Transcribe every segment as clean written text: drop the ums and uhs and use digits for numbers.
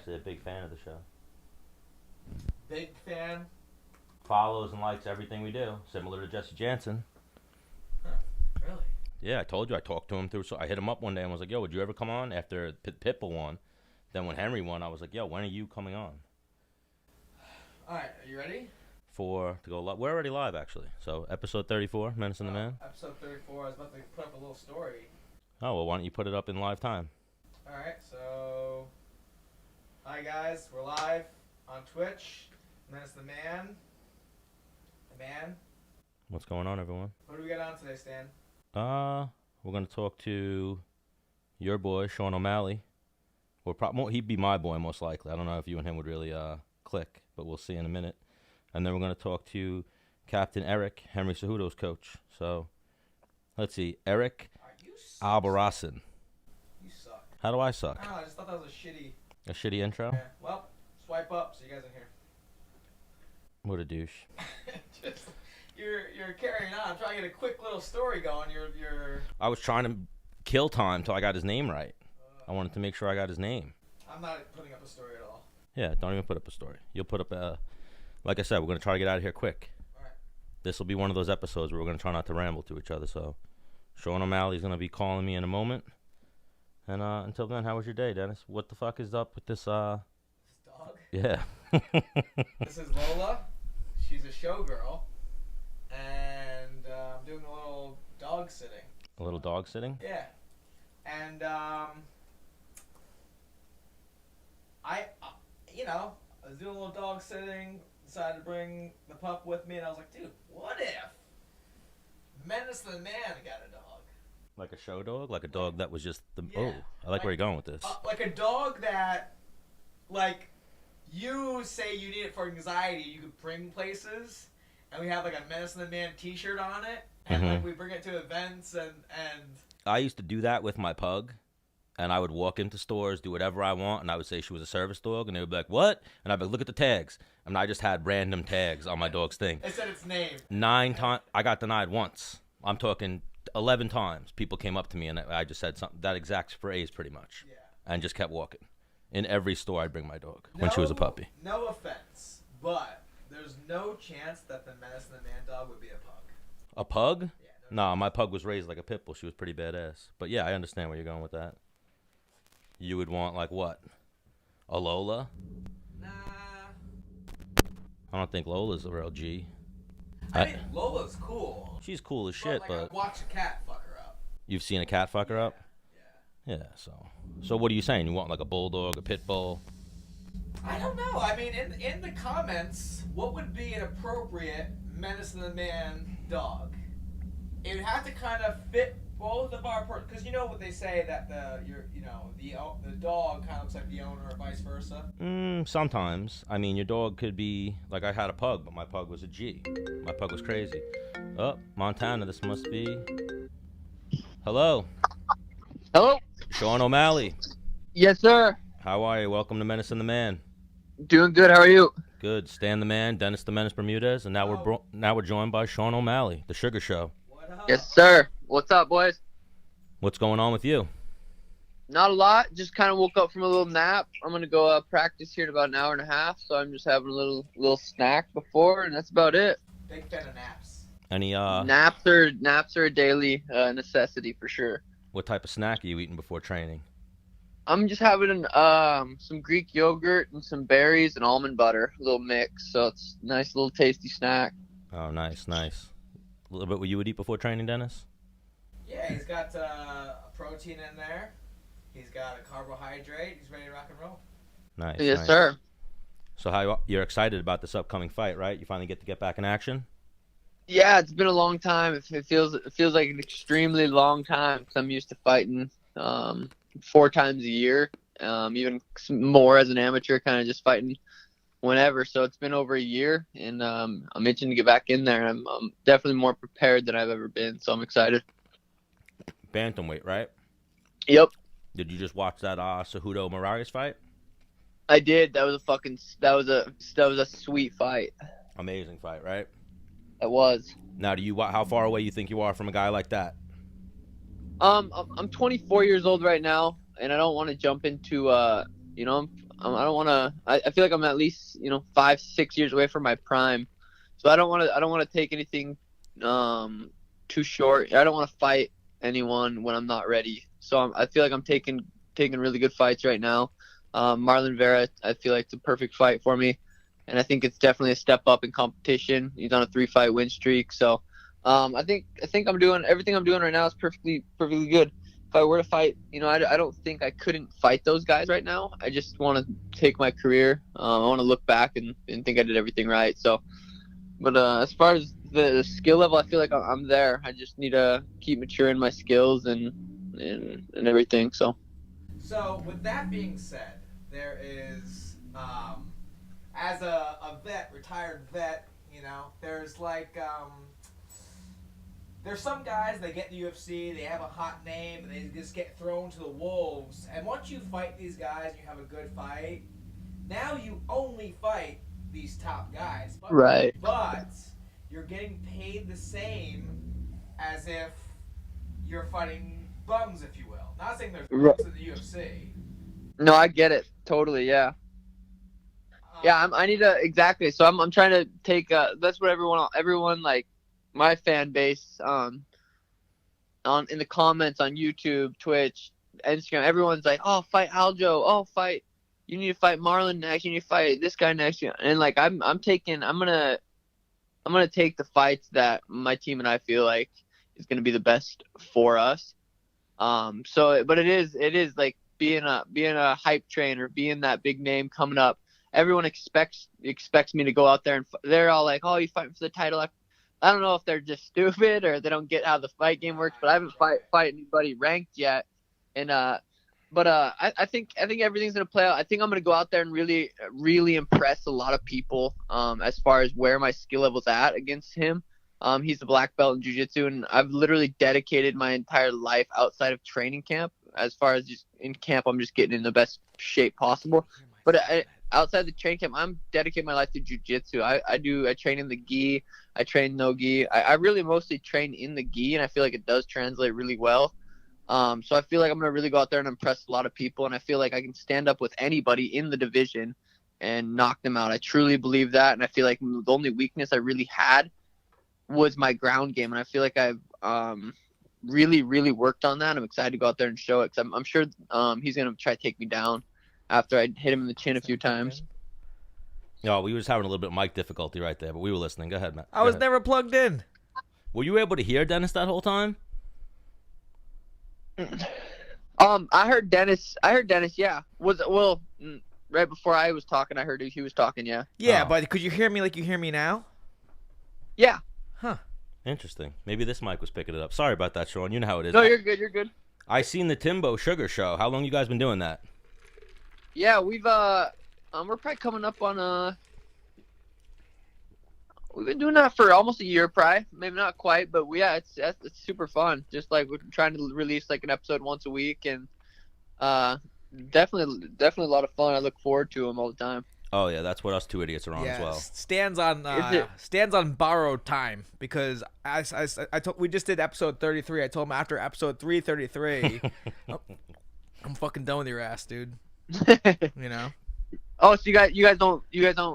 actually a big fan of the show. Big fan? Follows and likes everything we do, similar to Jesse Jansen. Huh, really? Yeah, I told you. I talked to him through. So I hit him up one day and was like, "Yo, would you ever come on?" After Pitbull won, then when Henry won, I was like, "Yo, when are you coming on?" All right, are you ready? To go live. We're already live, actually. So episode 34, Menace and The Man. Episode 34. I was about to put up a little story. Oh well, why don't you put it up in live time? All right, so hi guys, we're live on Twitch. Menace the Man. The Man. What's going on, everyone? What do we got on today, Stan? We're gonna talk to your boy Sean O'Malley. He'd be my boy most likely. I don't know if you and him would really click, but we'll see in a minute. And then we're gonna talk to Captain Eric, Henry Cejudo's coach. So let's see, Eric Albarracin. You suck. How do I suck? I don't know, I just thought that was a shitty intro? Yeah. Well, swipe up so you guys in here. What a douche. You're carrying on. I'm trying to get a quick little story going. I was trying to kill time till I got his name right. I wanted to make sure I got his name. I'm not putting up a story at all. Yeah, don't even put up a story. You'll put up like I said, we're going to try to get out of here quick. All right. This will be one of those episodes where we're going to try not to ramble to each other. So Sean O'Malley's going to be calling me in a moment. And until then, how was your day, Dennis? What the fuck is up with this? This dog? Yeah. This is Lola. She's a showgirl. And I'm doing a little dog sitting. A little dog sitting? Yeah. And, I was doing a little dog sitting, decided to bring the pup with me, and I was like, dude, what if Menace the Man got a dog? Like a show dog? Like a dog that was just the... Yeah. Oh, I like where you're going with this. Like a dog that, like, you say you need it for anxiety, you could bring places, and we have, like, a Menace and The Man t-shirt on it, and, like, we bring it to events, and... I used to do that with my pug, and I would walk into stores, do whatever I want, and I would say she was a service dog, and they would be like, what? And I'd be like, look at the tags. And I just had random tags on my dog's thing. It said its name. 9 times. I got denied once. I'm talking 11 times. People came up to me, and I just said something, that exact phrase pretty much, and just kept walking. In every store, I'd bring my dog when she was a puppy. No offense, but there's no chance that the Menace and the Man dog would be a pug. A pug? Yeah. No, my pug was raised like a pit bull. She was pretty badass. But yeah, I understand where you're going with that. You would want, like, what? A Lola? Nah. I don't think Lola's a real G. I mean, Lola's cool. She's cool as shit, like, but... I'd watch a cat fuck her up. You've seen a cat fuck her up? Yeah. Yeah, so what are you saying? You want, like, a bulldog, a pit bull? I don't know. I mean, in the comments, what would be an appropriate Menace and the Man dog? It would have to kind of fit both of our... Because you know what they say, that the dog kind of looks like the owner or vice versa? Sometimes. I mean, your dog could be... Like, I had a pug, but my pug was a G. My pug was crazy. Oh, Montana, this must be... Hello. Hello? Sean O'Malley. Yes, sir. How are you? Welcome to Menace and the Man. Doing good. How are you? Good. Stan the Man, Dennis the Menace Bermudez, and now we're joined by Sean O'Malley, the Sugar Show. What up? Yes, sir. What's up, boys? What's going on with you? Not a lot. Just kind of woke up from a little nap. I'm gonna go practice here in about an hour and a half, so I'm just having a little snack before, and that's about it. Big fan of naps. Any Naps are a daily necessity for sure. What type of snack are you eating before training? I'm just having some Greek yogurt and some berries and almond butter, a little mix. So it's a nice little tasty snack. Oh, nice. A little bit what you would eat before training, Dennis? Yeah, he's got a protein in there. He's got a carbohydrate. He's ready to rock and roll. Nice. Yes, sir. So you're excited about this upcoming fight, right? You finally get back in action? Yeah, it's been a long time. It feels like an extremely long time because I'm used to fighting 4 times a year, even more as an amateur, kind of just fighting whenever. So it's been over a year, and I'm itching to get back in there. I'm definitely more prepared than I've ever been, so I'm excited. Bantamweight, right? Yep. Did you just watch that Cejudo Moraes fight? I did. That was a sweet fight. Amazing fight, right? It was. Now, how far away you think you are from a guy like that? I'm 24 years old right now, and I don't want to jump into I don't want to. I feel like I'm at least 5-6 years away from my prime, so I don't want to take anything too short. I don't want to fight anyone when I'm not ready. So I feel like I'm taking really good fights right now. Marlon Vera, I feel like it's a perfect fight for me, and I think it's definitely a step up in competition. He's on a 3-fight win streak, so I think I'm doing everything I'm doing right now is perfectly good. If I were to fight, I don't think I couldn't fight those guys right now. I just want to take my career. I want to look back and think I did everything right. So, but as far as the skill level, I feel like I'm there. I just need to keep maturing my skills and everything. So with that being said, there is as a retired vet, there's like there's some guys, they get in the UFC, they have a hot name, and they just get thrown to the wolves. And once you fight these guys and you have a good fight, now you only fight these top guys. Right. But you're getting paid the same as if you're fighting bums, if you will. Not saying there's bums in the UFC. No, I get it. Totally, yeah. I need to, exactly. So I'm trying to take, that's what everyone like, my fan base in the comments on YouTube, Twitch, Instagram, everyone's like, oh, fight Aljo, you need to fight Marlon next, you need to fight this guy next, and like I'm gonna take the fights that my team and I feel like is gonna be the best for us. But it is like being a hype train or being that big name coming up. Everyone expects me to go out there and they're all like, oh, you fighting for the title. I don't know if they're just stupid or they don't get how the fight game works, but I haven't fight anybody ranked yet. And I think everything's gonna play out. I think I'm gonna go out there and really, really impress a lot of people as far as where my skill level's at against him. He's a black belt in jiu-jitsu, and I've literally dedicated my entire life outside of training camp. As far as just in camp, I'm just getting in the best shape possible. But outside the training camp, I'm dedicating my life to jiu-jitsu. I train in the gi. I train no gi. I really mostly train in the gi, and I feel like it does translate really well. So I feel like I'm going to really go out there and impress a lot of people, and I feel like I can stand up with anybody in the division and knock them out. I truly believe that, and I feel like the only weakness I really had was my ground game, and I feel like I've really, really worked on that. I'm excited to go out there and show it, because I'm sure he's going to try to take me down after I hit him in the chin a few times. No, we was having a little bit of mic difficulty right there, but we were listening. Go ahead, Matt. I was never plugged in. Were you able to hear Dennis that whole time? I heard Dennis. Yeah. Right before I was talking, I heard he was talking. Yeah. Yeah, but could you hear me like you hear me now? Yeah. Huh. Interesting. Maybe this mic was picking it up. Sorry about that, Sean. You know how it is. No, you're good. You're good. I seen the TimboSugar Show. How long you guys been doing that? Yeah, we're probably coming up on we've been doing that for almost a year, probably. Maybe not quite, but it's super fun. Just like we're trying to release like an episode once a week, and definitely a lot of fun. I look forward to them all the time. Oh yeah, that's what us two idiots are on as well. Stands on borrowed time, because we just did episode 33. I told him after episode 333, I'm fucking done with your ass, dude. You know. Oh, so you guys don't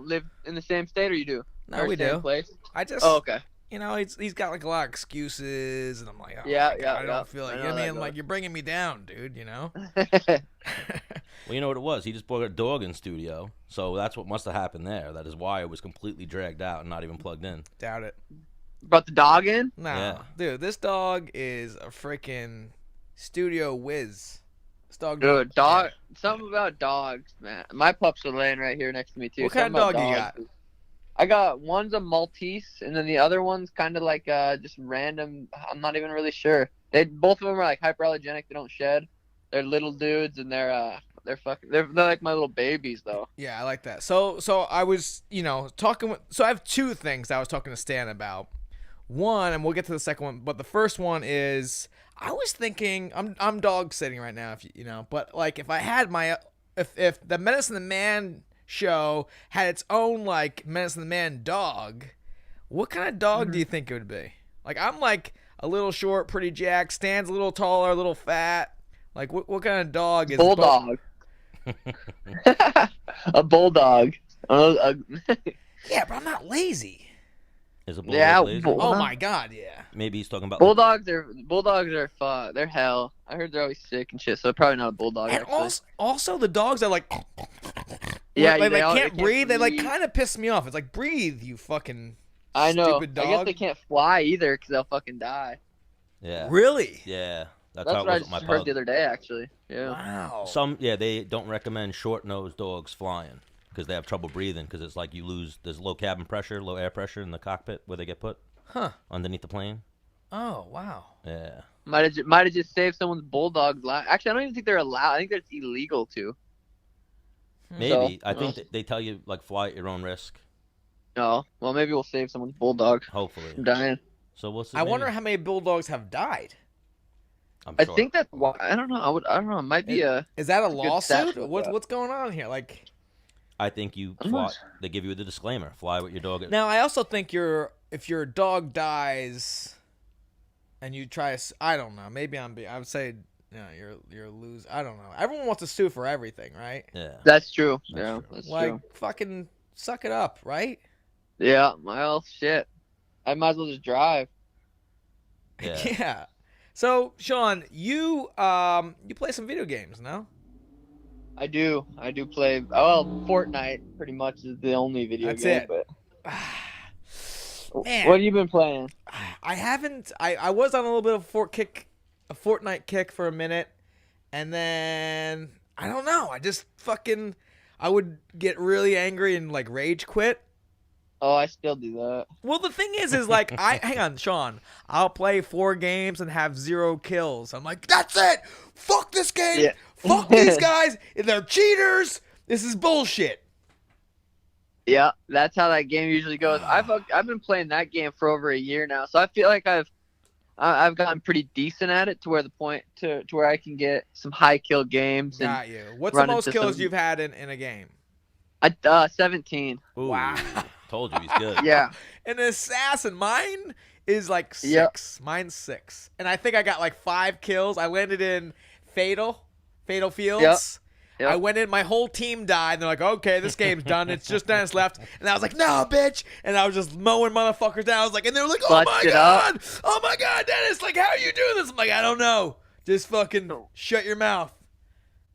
live in the same state, or you do? No, or we same do. Place? Oh, okay. You know, he's got like a lot of excuses, and I'm like, oh, yeah, I don't feel like. You know what I mean? Like, you're bringing me down, dude. You know. Well, you know what it was? He just brought a dog in studio, so that's what must have happened there. That is why it was completely dragged out and not even plugged in. Doubt it. Brought the dog in? Nah, yeah. Dude, this dog is a freaking studio whiz. Dude, something about dogs, man. My pups are laying right here next to me too. What kind of dog you got? I got one's a Maltese, and then the other one's kind of like just random. I'm not even really sure. Both of them are like hyperallergenic. They don't shed. They're little dudes, and they're like my little babies though. Yeah, I like that. So I was talking. So I have two things I was talking to Stan about. One, and we'll get to the second one, but the first one is, I was thinking, I'm dog sitting right now, but like if I had if the Menace and The Man show had its own like Menace and The Man dog, what kind of dog do you think it would be? Like, I'm like a little short, pretty jacked. Stan's a little taller, a little fat. Like, what kind of dog is Bulldog? A bulldog. Yeah, but I'm not lazy. Is a bulldog Yeah, lazy? Oh my god, yeah. Maybe he's talking about bulldogs are fuck. They're hell. I heard they're always sick and shit. So probably not a bulldog. And Actually. also the dogs are like, Yeah, they they can't breathe. They like breathe. kind of piss me off. It's like, breathe, you fucking I know. stupid dog. I guess they can't fly either because they'll fucking die. Yeah. Really? Yeah. That's That's how it what I was just with my heard pug. the other day, actually. Yeah. Wow. They don't recommend short-nosed dogs flying because they have trouble breathing because it's like there's low cabin pressure, low air pressure in the cockpit where they get put underneath the plane. Oh, wow. Yeah. Might have just saved someone's bulldog's life. Actually, I don't even think they're allowed. I think that's illegal too. Maybe. So, I think they tell you, like, fly at your own risk, Oh, well, maybe we'll save someone's bulldog hopefully. from dying. So we'll see. I wonder maybe. how many bulldogs have died. I'm I sure. think that's why. I don't know. I don't know. It might be a. Is that a good lawsuit? statute, What's going on here? Like, I think you I'm fly. not- They give you the disclaimer: fly with your dog. now I also think if your dog dies, and you try, I don't know. Maybe I would say, you're lose. I don't know. Everyone wants to sue for everything, right? Yeah. That's true. That's Yeah, true. that's Like, true. fucking suck it up, right? Yeah. Well, shit. I might as well just drive. Yeah. Yeah. So, Sean, you play some video games, no? I do play. Well, Fortnite pretty much is the only video That's game. it. But Man. what have you been playing? I haven't. I was on a little bit of a Fortnite kick for a minute, and then I don't know. I just I would get really angry and like rage quit. Oh, I still do that. Well, the thing is like hang on, Sean. I'll play 4 games and have 0 kills. I'm like, that's it. Fuck this game. Yeah. Fuck these guys. They're cheaters. This is bullshit. Yeah, that's how that game usually goes. I've been playing that game for over a year now, so I feel like I've gotten pretty decent at it to where the point to where I can get some high kill games. And Got you. What's the run most into kills some- you've had in a game? 17. Ooh, Wow. Told you he's good. Yeah. An assassin. Mine is like 6. Yep. Mine's 6. And I think I got like 5 kills. I landed in Fatal Fields. Yep. I went in, my whole team died. They're like, okay, this game's done. It's just Dennis left. And I was like, no, bitch. And I was just mowing motherfuckers down. I was like, and they were like, oh Clutched my it God. Oh my God, Dennis. Like, how are you doing this? I'm like, I don't know. Just fucking shut your mouth.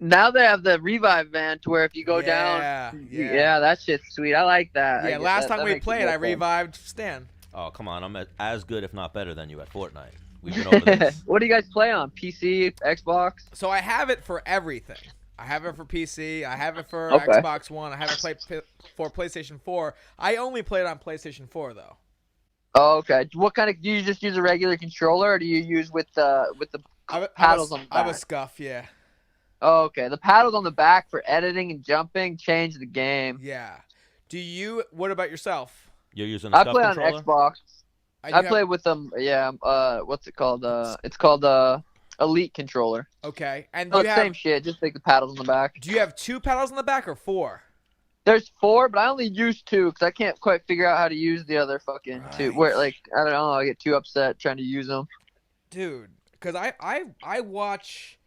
Now they have the revive van to where if you go Yeah, down, yeah. that shit's sweet. I like that. Yeah, last time we played, I revived Stan. Oh, come on. I'm as good, if not better, than you at Fortnite. We've been over this. What do you guys play on? PC, Xbox? So I have it for everything. I have it for PC. I have it for Okay. Xbox One. I have it for PlayStation 4. I only played on PlayStation 4 though. Oh, okay. What kind of do you just use a regular controller, or do you use with the paddles on the I have a back? scuff, yeah. Oh, okay. The paddles on the back for editing and jumping change the game. Yeah. What about yourself? You're using a I scuff play on controller? Xbox. do I have- play with them. Yeah. What's it called? It's called Elite controller. Okay. And Oh, same shit. Just take the paddles on the back. do you have 2 paddles on the back or 4? There's 4, but I only use 2 because I can't quite figure out how to use the other fucking 2. Right. Where I don't know. I get too upset trying to use them. Dude, because I watch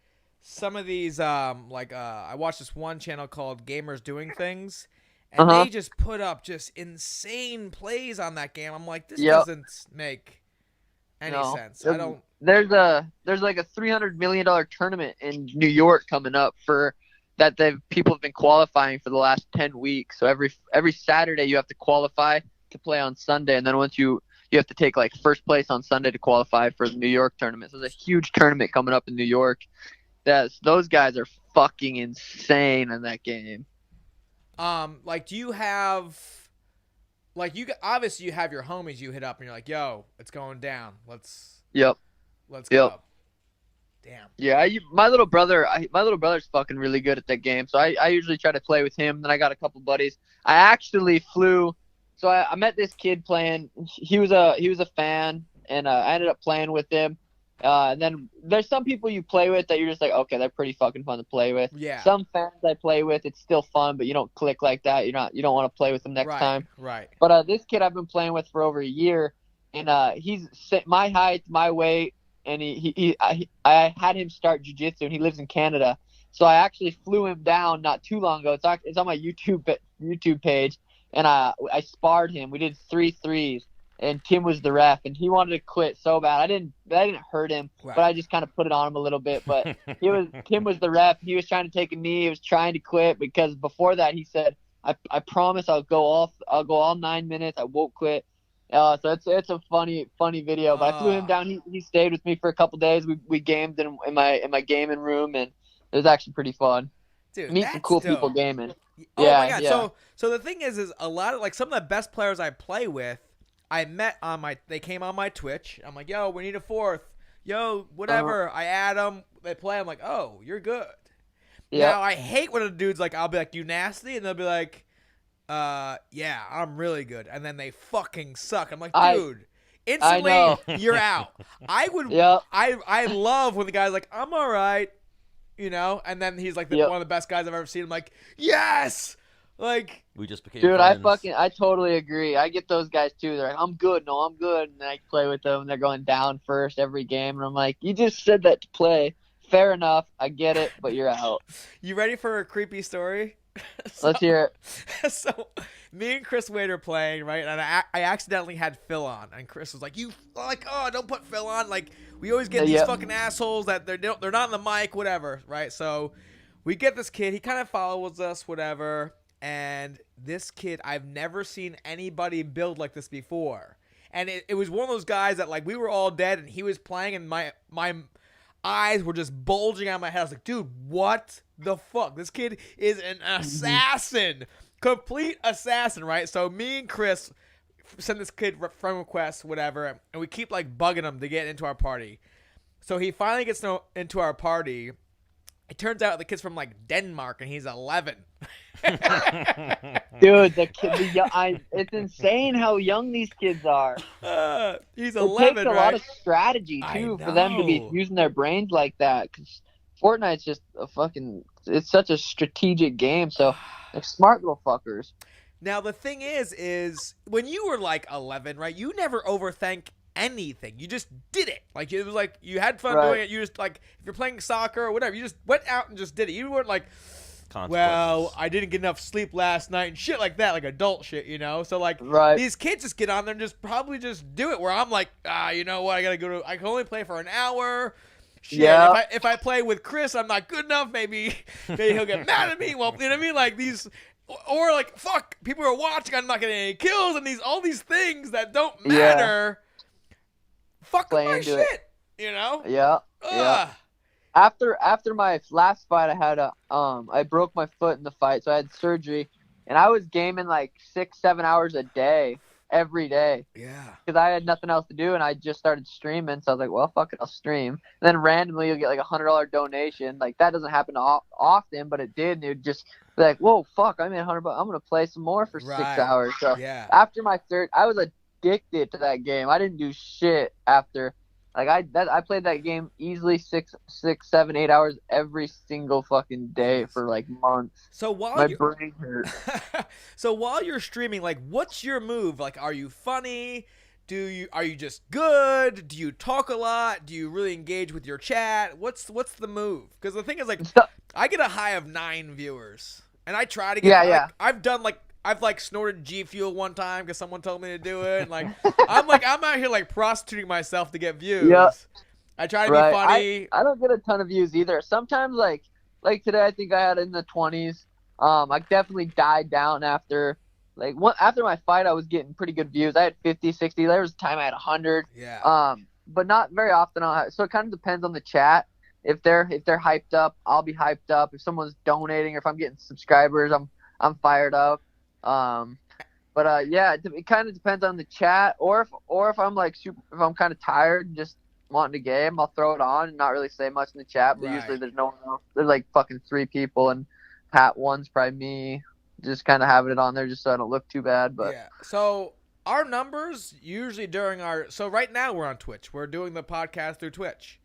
some of these I watch this one channel called Gamers Doing Things, and Uh-huh. they just put up just insane plays on that game. I'm like, this Yep. doesn't make any No. sense. I don't. There's like a $300 million tournament in New York coming up for that. People have been qualifying for the last 10 weeks. So every Saturday you have to qualify to play on Sunday, and then once you have to take like first place on Sunday to qualify for the New York tournament. So there's a huge tournament coming up in New York. Those guys are fucking insane in that game. Do you have, obviously you have your homies you hit up and you're like, yo, it's going down. Let's Yep. go. Yep. Damn. Yeah, my little brother's fucking really good at that game. So I usually try to play with him. Then I got a couple buddies. I actually flew. So I met this kid playing. He was a fan, and I ended up playing with him. And then there's some people you play with that you're just like, okay, they're pretty fucking fun to play with. Yeah. Some fans I play with, it's still fun, but you don't click like that. You don't want to play with them next time. Right. But this kid I've been playing with for over a year, and he's my height, my weight, and I had him start jiu-jitsu, and he lives in Canada. So I actually flew him down not too long ago. It's on my YouTube page, and I sparred him. We did 3 threes, and Tim was the ref, and he wanted to quit so bad. I didn't hurt him, Right. but I just kind of put it on him a little bit. But Tim was the ref. He was trying to take a knee. He was trying to quit because before that he said, I promise I'll go all 9 minutes. I won't quit. So it's a funny video. But I flew him down. He stayed with me for a couple days. We gamed in my gaming room, and it was actually pretty fun. Dude, Meet some cool dope. people gaming. Oh Yeah, my god! yeah. So the thing is a lot of like some of the best players I play with, I met on they came on my Twitch. I'm like, yo, we need a fourth. Yo, whatever. I add them. They play. I'm like, oh, you're good. Yeah. Now I hate when a dude's like, I'll be like, you nasty, and they'll be like, yeah, I'm really good, and then they fucking suck. I'm like, dude, instantly you're out. I would. Yep. I love when the guy's like, I'm all right. You know, and then he's like one of the best guys I've ever seen. I'm like, yes, like we just became dude. friends. I totally agree. I get those guys too. They're like, I'm good. No, I'm good. And I play with them. And they're going down first every game, and I'm like, you just said that to play. Fair enough. I get it, but you're out. You ready for a creepy story? Let's hear it. So, me and Chris Wade are playing, right? And I accidentally had Phil on, and Chris was like, "You like, oh, don't put Phil on." Like, we always get these fucking assholes that they're not on the mic, whatever, right? So, we get this kid. He kind of follows us, whatever. And this kid, I've never seen anybody build like this before. And it was one of those guys that like we were all dead, and he was playing, and my eyes were just bulging out of my head. I was like, dude, what the fuck? This kid is an assassin. Complete assassin, right? So me and Chris send this kid friend requests, whatever, and we keep like bugging him to get into our party. So he finally gets into our party. It turns out the kid's from like Denmark, and he's 11. Dude, it's insane how young these kids are. He's 11, it takes a right? lot of strategy too for them to be using their brains like that. Cause Fortnite's just it's such a strategic game. So they're smart little fuckers. Now the thing is when you were like 11, right? You never overthink anything. You just did it. Like it was like you had fun doing it. You just like if you're playing soccer or whatever, you just went out and just did it. You weren't like, well, I didn't get enough sleep last night and shit like that, like adult shit, you know? So like these kids just get on there and just probably just do it, where I'm like, you know what, I can only play for an hour. Shit, yeah. If I play with Chris, I'm not good enough. Maybe he'll get mad at me. Well, you know what I mean? Like these, or like, fuck, people are watching, I'm not getting any kills, and all these things that don't matter. Fuck my shit, you know? Yeah. Yeah. After my last fight, I broke my foot in the fight, so I had surgery, and I was gaming like 6-7 hours a day, every day. Yeah. Because I had nothing else to do, and I just started streaming, so I was like, well, fuck it, I'll stream. And then randomly you'll get like $100 donation. Like that doesn't happen often, but it did, and it would just be like, whoa, fuck, I made $100. I'm gonna play some more for 6 hours. So after my third, I was addicted to that game. I didn't do shit after. Like I played that game easily 6, 7, 8 hours every single fucking day for like months. So while my brain hurt. So while you're streaming, like, what's your move? Like, are you funny? Are you just good? Do you talk a lot? Do you really engage with your chat? What's the move? Because the thing is, like, I get a high of 9 viewers, and I try to get. I've snorted G Fuel one time because someone told me to do it. And I'm out here like prostituting myself to get views. Yep. I try to be funny. I don't get a ton of views either. Sometimes like today, I think I had in the 20s. I definitely died down after after my fight. I was getting pretty good views. I had 50, 60. There was a time I had 100. Yeah. But not very often. So it kind of depends on the chat. If they're hyped up, I'll be hyped up. If someone's donating or if I'm getting subscribers, I'm fired up. It kind of depends on the chat, or if I'm like if I'm kind of tired and just wanting to game, I'll throw it on and not really say much in the chat. But usually there's no one else. There's like fucking 3 people, and Pat 1's probably me, just kind of having it on there just so I don't look too bad. But yeah. So our numbers usually so right now we're on Twitch. We're doing the podcast through Twitch.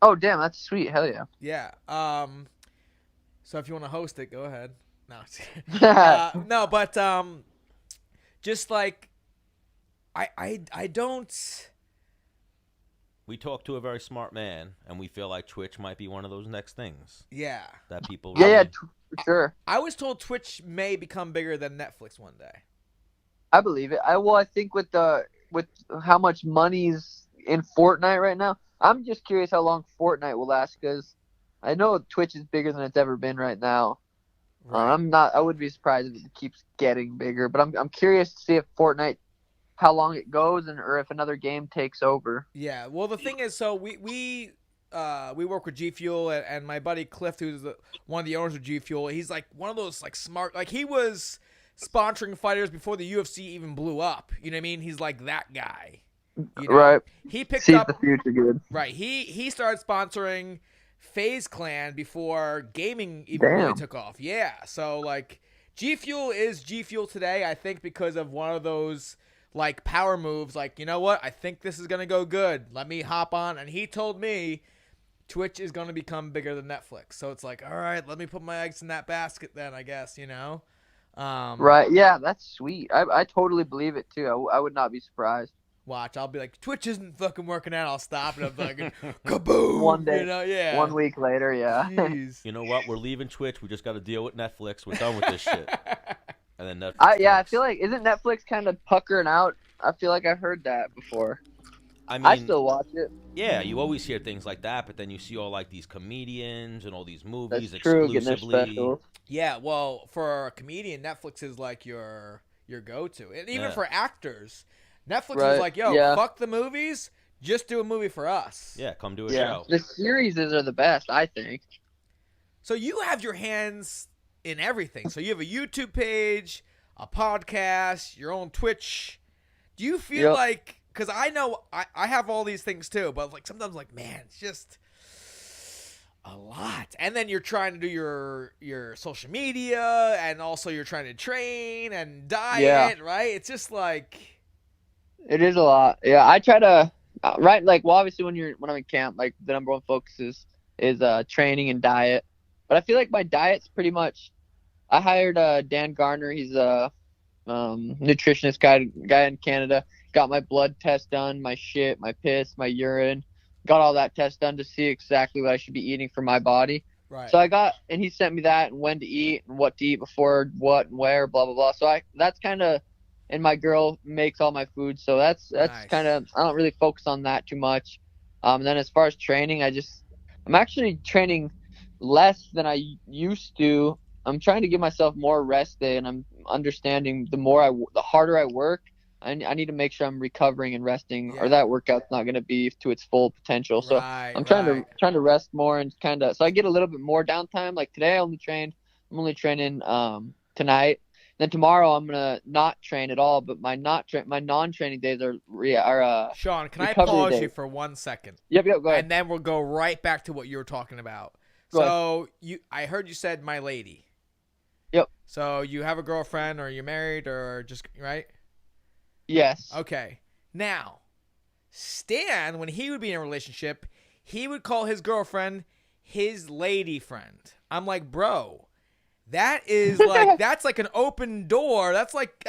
Oh damn, that's sweet. Hell yeah. Yeah. So if you want to host it, go ahead. No, but just like I don't. We talked to a very smart man, and we feel like Twitch might be one of those next things Yeah. that people. Yeah, really- for sure. I was told Twitch may become bigger than Netflix one day. I believe it. I think with how much money's in Fortnite right now, I'm just curious how long Fortnite will last because I know Twitch is bigger than it's ever been right now. Right. I would be surprised if it keeps getting bigger, but I'm curious to see if Fortnite, how long it goes, or if another game takes over. Yeah. Well, the thing is, so we work with G Fuel, and my buddy Cliff, who's one of the owners of G Fuel, he's like one of those like smart, like he was sponsoring fighters before the UFC even blew up. You know what I mean? He's like that guy. You know? Right. He picked Sees up the future good. Right. He started sponsoring FaZe Clan before gaming even really Damn. took off. Yeah. So like G Fuel is G Fuel today, I think, because of one of those like power moves, like, you know what? I think this is gonna go good. Let me hop on. And he told me Twitch is gonna become bigger than Netflix. So it's like, all right, let me put my eggs in that basket then, I guess, you know? Right. Yeah, that's sweet. I totally believe it too. I would not be surprised. Watch, I'll be like, Twitch isn't fucking working out. I'll stop and I'm like, kaboom. One day, you know, yeah. 1 week later, yeah. Jeez. You know what? We're leaving Twitch. We just got to deal with Netflix. We're done with this shit. And then Netflix. I comes. feel like isn't Netflix kind of puckering out? I feel like I've heard that before. I mean, I still watch it. yeah, you always hear things like that, but then you see all like these comedians and all these movies That's true. Getting their exclusively. specials. Yeah, well, for a comedian, Netflix is like your go-to. And even Yeah. for actors, Netflix is Right, like, yo, yeah. fuck the movies, just do a movie for us. Yeah, come do a Yeah, show. the series are the best, I think. So you have your hands in everything. So you have a YouTube page, a podcast, your own Twitch. Do you feel Yep. like, because I know I have all these things too, but like sometimes like, man, it's just a lot. And then you're trying to do your social media, and also you're trying to train and diet, right? It's just like, It is a lot. Yeah, I try to right. Like, well, obviously when I'm in camp, like the number one focus is training and diet. But I feel like my diet's pretty much. I hired Dan Garner. He's a nutritionist guy in Canada. Got my blood test done, my shit, my piss, my urine. Got all that test done to see exactly what I should be eating for my body. right. So and he sent me that and when to eat and what to eat before what and where, blah blah blah. So that's kind of, and my girl makes all my food, so that's Nice. kind of, I don't really focus on that too much. And then as far as training, I'm actually training less than I used to. I'm trying to give myself more rest day, and I'm understanding the harder I work, I need to make sure I'm recovering and resting, Yeah. or that workout's not going to be to its full potential. So Right, I'm trying right. to rest more and kind of, so I get a little bit more downtime. Like today I'm only training tonight. Then tomorrow I'm gonna not train at all, but my non-training days are Sean, can I recovery pause day. you for 1 second? Yep, go ahead. And then we'll go right back to what you were talking about. Go So I heard you said my lady. Yep. So you have a girlfriend, or you're married, or just, right? Yes. Okay. Now, Stan, when he would be in a relationship, he would call his girlfriend his lady friend. I'm like, bro, that is like, that's like an open door. That's like,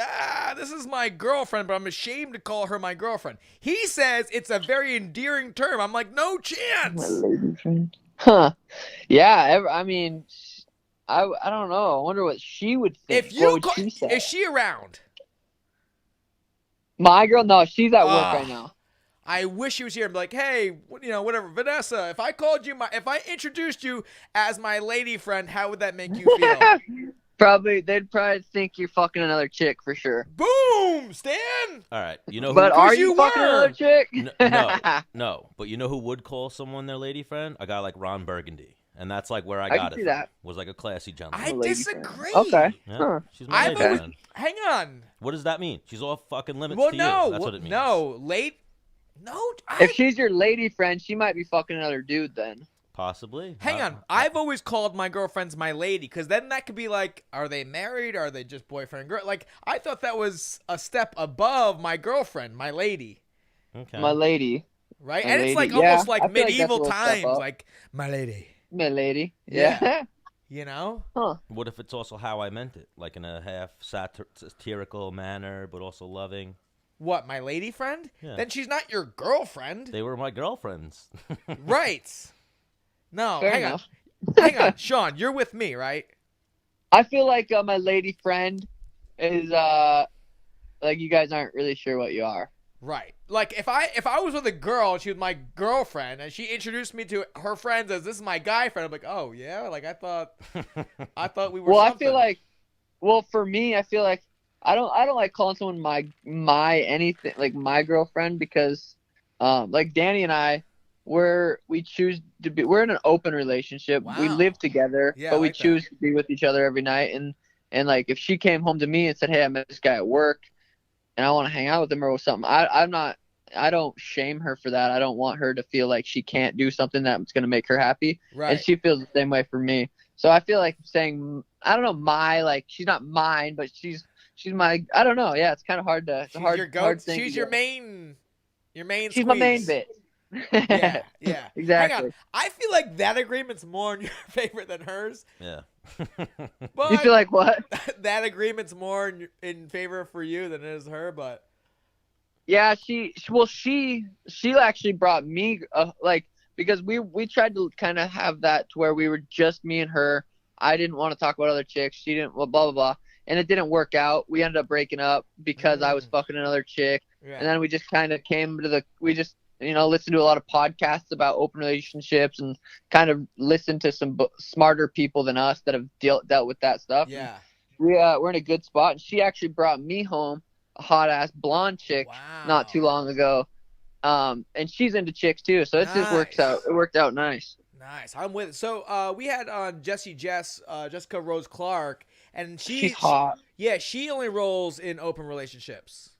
this is my girlfriend, but I'm ashamed to call her my girlfriend. He says it's a very endearing term. I'm like, no My chance. lady friend. Huh. Yeah. I mean, I don't know. I wonder what she would think. If you What would she say? is she around? My girl? No, she's at work Ah. right now. I wish he was here and be like, hey, whatever, Vanessa, if I introduced you as my lady friend, how would that make you feel? They'd probably think you're fucking another chick for sure. Boom, Stan. All right, you know who? But are you you fucking were. another chick? No, but you know who would call someone their lady friend? A guy like Ron Burgundy, and that's like where I I got can it. see from. that. Was like a classy gentleman. I lady friend. disagree. Okay. Yeah, Huh. she's my I've lady always, friend. hang on. What does that mean? She's off fucking limits Well, to no, you. That's what it means. no, late. No, If she's your lady friend, she might be fucking another dude then. Possibly. hang on. I've always called my girlfriends my lady, because then that could be like, are they married? Are they just boyfriend and girl? Like, I thought that was a step above my girlfriend, my lady. Okay. My lady. Right? My And it's lady. like Yeah, almost like I feel like that's a medieval little step times, up. like, my lady. My lady. Yeah. Yeah. You know? Huh. What if it's also how I meant it, like in a half satirical manner, but also loving? What, my lady friend? Yeah. Then she's not your girlfriend. They were my girlfriends. Right. No, Fair hang enough. on. Hang on. Sean, you're with me, right? I feel like my lady friend is like you guys aren't really sure what you are. Right. Like if I was with a girl and she was my girlfriend and she introduced me to her friends as this is my guy friend, I'm like, oh yeah, like I thought we were. Well, something. I feel like, for me, I feel like I don't like calling someone my anything like my girlfriend because, like Danny and I, we choose to be. We're in an open relationship. Wow. We live together, Yeah, but I we like that. choose to be with each other every night. And like if she came home to me and said, "Hey, I met this guy at work, and I want to hang out with him or something," I don't shame her for that. I don't want her to feel like she can't do something that's going to make her happy. Right. And she feels the same way for me. So I feel like saying, I don't know, like she's not mine, but she's my, I don't know. Yeah, it's kind of hard to, she's hard, your goat. hard thing. She's to your do. main. She's my main squeeze. bit. Yeah, yeah. Exactly. Hang on. I feel like that agreement's more in your favor than hers. Yeah. But You feel like what? that agreement's more in favor for you than it is her, but Yeah, she actually brought me like because we tried to kind of have that to where we were just me and her. I didn't want to talk about other chicks. She didn't. Well, blah blah blah, and it didn't work out. We ended up breaking up because I was fucking another chick, yeah. and then we just kind of came to we just listened to a lot of podcasts about open relationships and kind of listened to some smarter people than us that have dealt with that stuff. Yeah. We're in a good spot, and she actually brought me home a hot ass blonde chick not too long ago, and she's into chicks too, so it just works out. It worked out nice. Nice, I'm with it. So we had on Jessica Rose Clark, and she's hot. She only rolls in open relationships.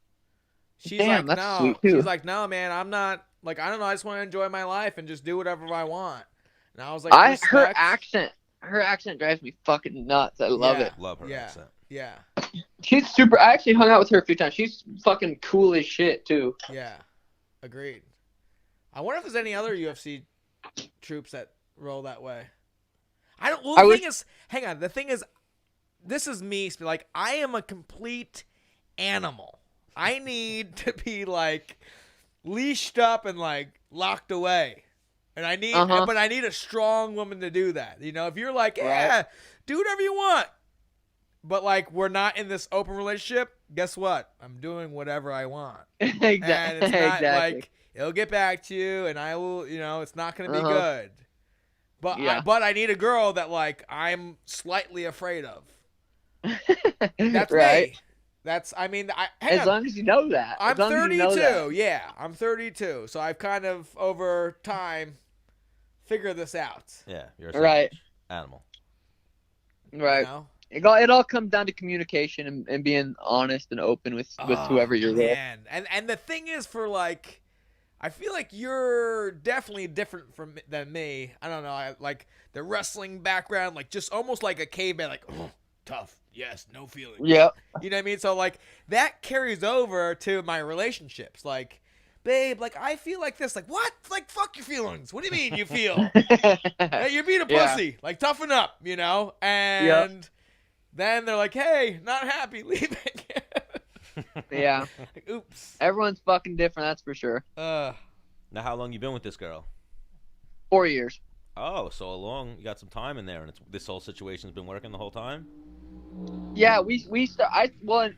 She's Damn, like, that's no, sweet too. she's like, no, man, I'm not like I don't know. I just want to enjoy my life and just do whatever I want. And I was like, her accent drives me fucking nuts. I love it. Love her accent. Yeah. She's super. I actually hung out with her a few times. She's fucking cool as shit too. Yeah, agreed. I wonder if there's any other UFC troops that roll that way. I don't. Well, the thing is, hang on. The thing is, this is me. Like, I am a complete animal. I need to be like leashed up and like locked away, and I need, but I need a strong woman to do that. You know, if you're like, yeah, do whatever you want. But, like, we're not in this open relationship, guess what? I'm doing whatever I want. Exactly. And it's not like, it'll get back to you, and I will, it's not going to be good. But I need a girl that, like, I'm slightly afraid of. That's right. me. That's, I mean, as long as you know that. I'm 32. You know that. Yeah, I'm 32. So I've kind of, over time, figured this out. Yeah, you're a animal. Right. You know? It all comes down to communication and being honest and open with whoever you're with. And the thing is, for like, I feel like you're definitely different than me. I don't know. I like the wrestling background, like just almost like a caveman, like tough, yes, no feelings. Yeah. You know what I mean? So like that carries over to my relationships. Like, babe, like I feel like this. Like what? Like fuck your feelings. What do you mean you feel? Hey, you're being a pussy. Like toughen up, And. Then they're like, hey, not happy, leaving. Yeah. Like, oops. Everyone's fucking different, that's for sure. Now, how long you been with this girl? 4 years. Oh, so long. You got some time in there, and this whole situation's been working the whole time? Yeah,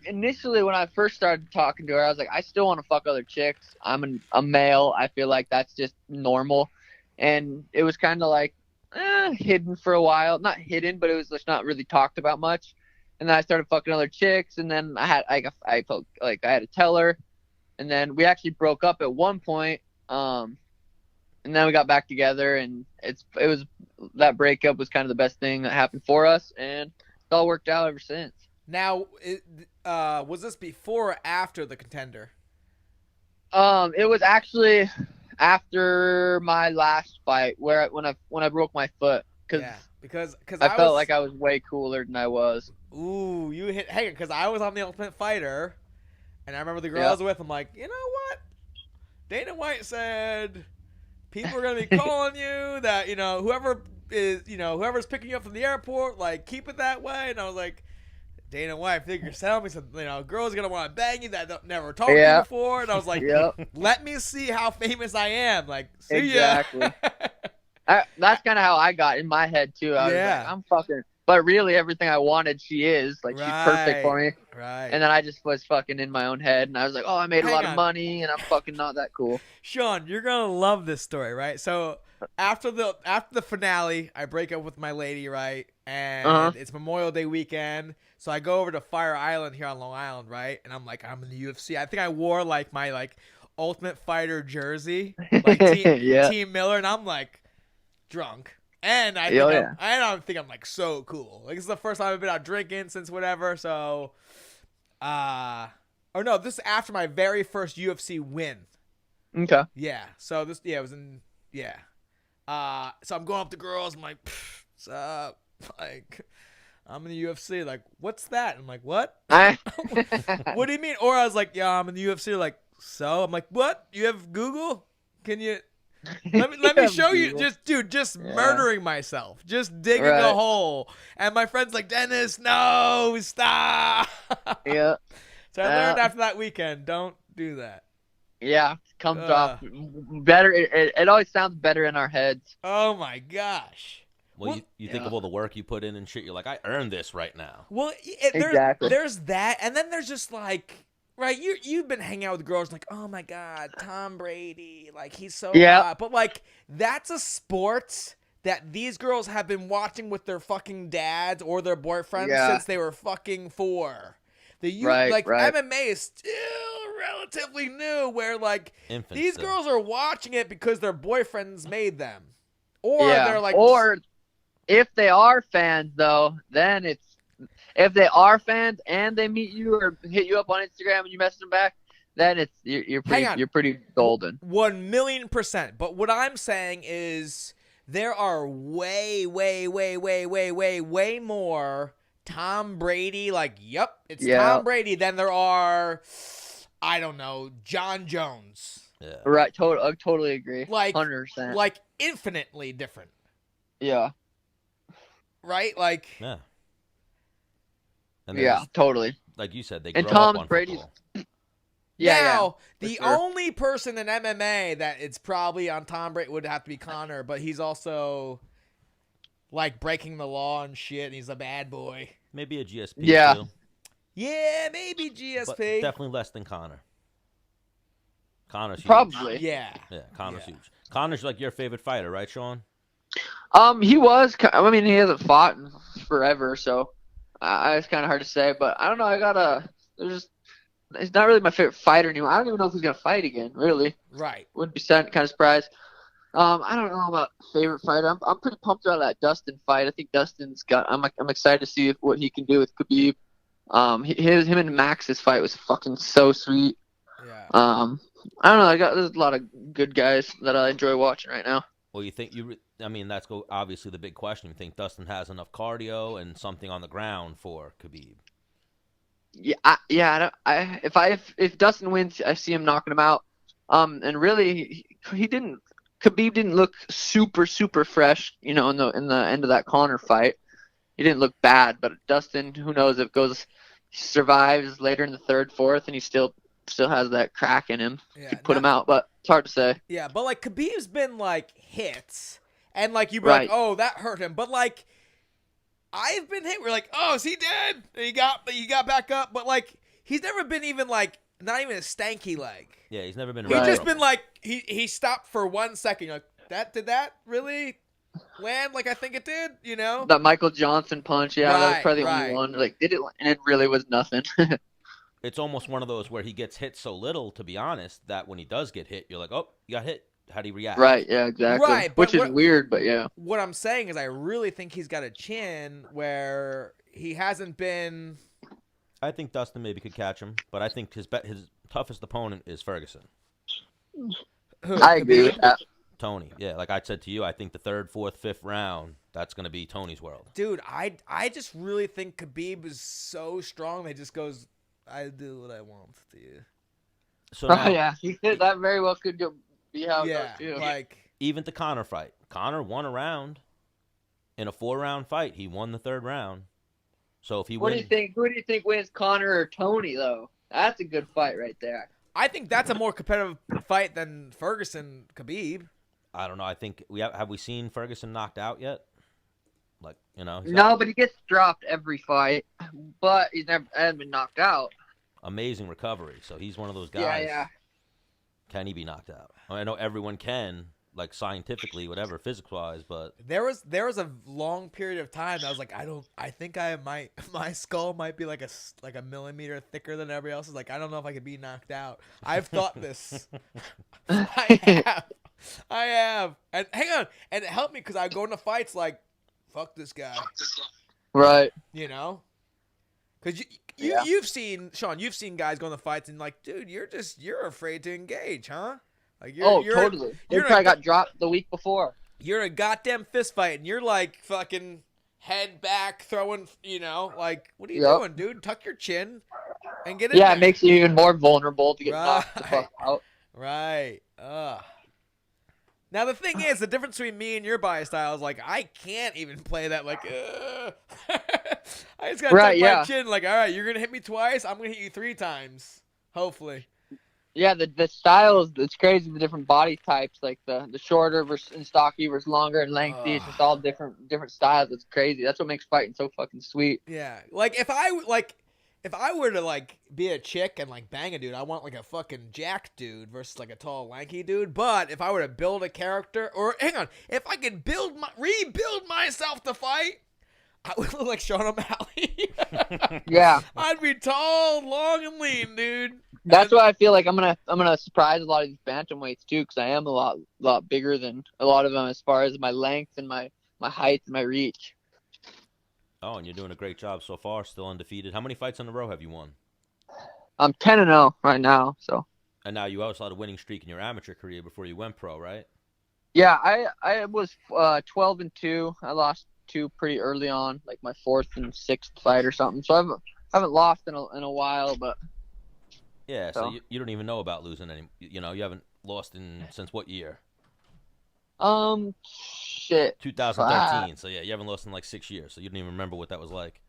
initially when I first started talking to her, I was like, I still want to fuck other chicks. I'm a male. I feel like that's just normal. And it was kind of like, hidden for a while. Not hidden, but it was just not really talked about much. And then I started fucking other chicks, and then I felt like I had to tell her. And then we actually broke up at one point. And then we got back together, and that breakup was kind of the best thing that happened for us, and it's all worked out ever since. Now, was this before or after the Contender? It was actually after my last fight, when I broke my foot, because I felt like I was way cooler than I was. Ooh, you hit. Hang on, because I was on the Ultimate Fighter, and I remember the girl I was with. I'm like, you know what? Dana White said people are gonna be calling you that. Whoever's picking you up from the airport, like keep it that way. And I was like, Dana White, I think you're selling me some, girls are gonna want to bang you that don't never talked to you Yeah. before. And I was like, Yep. let me see how famous I am. Like, see Exactly. ya. That's kind of how I got in my head too. I was Yeah. like, I'm fucking. But really, everything I wanted, she is. Like, she's perfect for me. Right. And then I just was fucking in my own head, and I was like, oh, I made a lot Hang of on. money, and I'm fucking not that cool. Sean, you're gonna love this story, right? So after the finale, I break up with my lady, right? And it's Memorial Day weekend, so I go over to Fire Island here on Long Island, right? And I'm in the UFC. I think I wore like my Ultimate Fighter jersey, like Team Miller, and I'm like drunk. And I don't think I'm like so cool. Like, this is the first time I've been out drinking since whatever. So, this is after my very first UFC win. Okay. Yeah. So it was in, yeah. So I'm going up to girls. I'm like, what's up? Like, I'm in the UFC. Like, what's that? I'm like, what? What do you mean? Or I was like, yeah, I'm in the UFC. Like, so? I'm like, what? You have Google? Can you? Let me show you. Just murdering myself. Just digging a hole. And my friend's like, Dennis, no, stop. Yeah. So I learned after that weekend, don't do that. Yeah. Comes off better. It always sounds better in our heads. Oh, my gosh. Well, you think of all the work you put in and shit. You're like, I earned this right now. Well, Exactly. there's that. And then there's just like, right, you've been hanging out with girls like, oh my God, Tom Brady, like he's so hot. But like, that's a sport that these girls have been watching with their fucking dads or their boyfriends since they were fucking 4. MMA is still relatively new, where like these girls are watching it because their boyfriends made them, or they're like, or if they are fans though, then it's. If they are fans and they meet you or hit you up on Instagram and you message them back, then you're pretty golden. 1,000,000%. But what I'm saying is there are way more Tom Brady, like, yep, it's Tom Brady, than there are, I don't know, John Jones. Yeah. Right. I totally agree. Like 100%. Like infinitely different. Yeah. Right? Like. Yeah. And totally. Like you said, they and grow Tom up on Brady's. football. Now, the only person in MMA that it's probably on Tom Brady would have to be Conor, but he's also like breaking the law and shit, and he's a bad boy. Maybe a GSP. Yeah. Too. Yeah, maybe GSP. But definitely less than Conor. Conor's huge. Probably. Yeah. Yeah, Conor's huge. Conor's like your favorite fighter, right, Sean? He was. I mean, he hasn't fought in forever, so it's kind of hard to say. But I don't know. He's not really my favorite fighter anymore. I don't even know if he's gonna fight again. Really. Right. Wouldn't be kind of surprised. I don't know about favorite fighter. I'm pretty pumped about that Dustin fight. I think Dustin's got. I'm excited to see what he can do with Khabib. Him and Max's fight was fucking so sweet. Yeah. I don't know. There's a lot of good guys that I enjoy watching right now. Well, you think that's obviously the big question. You think Dustin has enough cardio and something on the ground for Khabib? Yeah. If Dustin wins, I see him knocking him out. And really, Khabib didn't look super fresh. In the end of that Conor fight, he didn't look bad. But Dustin, who knows if survives later in the third, fourth, and he still has that crack in him. Yeah, Could put him out, but it's hard to say. Yeah, but like Khabib's been like hits, and like you'd be like, oh, that hurt him. But like I've been hit. We're like, oh, is he dead? And he got back up, but like he's never been even like not even a stanky leg. Yeah, he's never been. He's just been like he stopped for 1 second. You're like, did that really land like I think it did? That Michael Johnson punch. Yeah, that was probably the only one. Like, did it? And it really was nothing. It's almost one of those where he gets hit so little, to be honest, that when he does get hit, you're like, oh, you got hit. How do you react? Right, yeah, exactly. Right, which is weird, but yeah. What I'm saying is I really think he's got a chin where he hasn't been. I think Dustin maybe could catch him, but I think his toughest opponent is Ferguson. I agree with that. Tony, yeah, like I said to you, I think the 3rd, 4th, 5th round, that's going to be Tony's world. Dude, I just really think Khabib is so strong that he just goes, I do what I want to you. So now, yeah, that very well could be how it goes too. Like even the Conor fight. Conor won a round in a 4-round fight. He won the 3rd round. So if he What do wins, you think? Who do you think wins, Connor or Tony? Though that's a good fight right there. I think that's a more competitive fight than Ferguson Khabib. I don't know. I think have we seen Ferguson knocked out yet? Like, he's No, but he gets dropped every fight. But he's never hasn't been knocked out. amazing recovery. So he's one of those Yeah, guys. yeah. Can he be knocked out? I know everyone can, like scientifically, whatever, physics-wise, but There was a long period of time that I was like, I think my skull might be like a millimeter thicker than everybody else's. Like, I don't know if I could be knocked out. I've thought this. I have. And hang on, and it helped me because I go into fights like, fuck this guy, Right. Because Yeah. you've seen guys go into fights and like, dude, you're afraid to engage, huh? Like you're Totally. They you're probably a- got dropped the week before. You're in a goddamn fist fight, and you're like fucking head back, throwing, like, what are you Yep. doing, dude? Tuck your chin and get in Yeah, there. it makes you even more vulnerable to get knocked the Right. fuck out. Right. Now, the thing is, the difference between me and your body style is, like, I can't even play that, like, I just got to Right, tuck yeah. my chin, like, all right, you're going to hit me twice, I'm going to hit you 3 times, hopefully. Yeah, the styles, it's crazy, the different body types, like the shorter versus and stocky versus longer and lengthy. It's just all different styles. It's crazy. That's what makes fighting so fucking sweet. Yeah. Like, if I were to, like, be a chick and, like, bang a dude, I want, like, a fucking jacked dude versus, like, a tall, lanky dude. But if I were to build a character, or, hang on, if I could rebuild myself to fight, I would look like Sean O'Malley. Yeah. I'd be tall, long, and lean, dude. That's why I feel like I'm gonna surprise a lot of these bantamweights too, because I am a lot bigger than a lot of them as far as my length and my height and my reach. oh, and you're doing a great job so far, still undefeated. How many fights in a row have you won? I'm 10-0 right now, so And now you also had a winning streak in your amateur career before you went pro, right? yeah, I was 12-2. I lost 2 pretty early on, like my 4th and 6th fight or something. So I haven't lost in a while, but Yeah, so So- you don't even know about losing any. You haven't lost since what year? shit. 2013. So yeah, you haven't lost in like 6 years. So you don't even remember what that was like.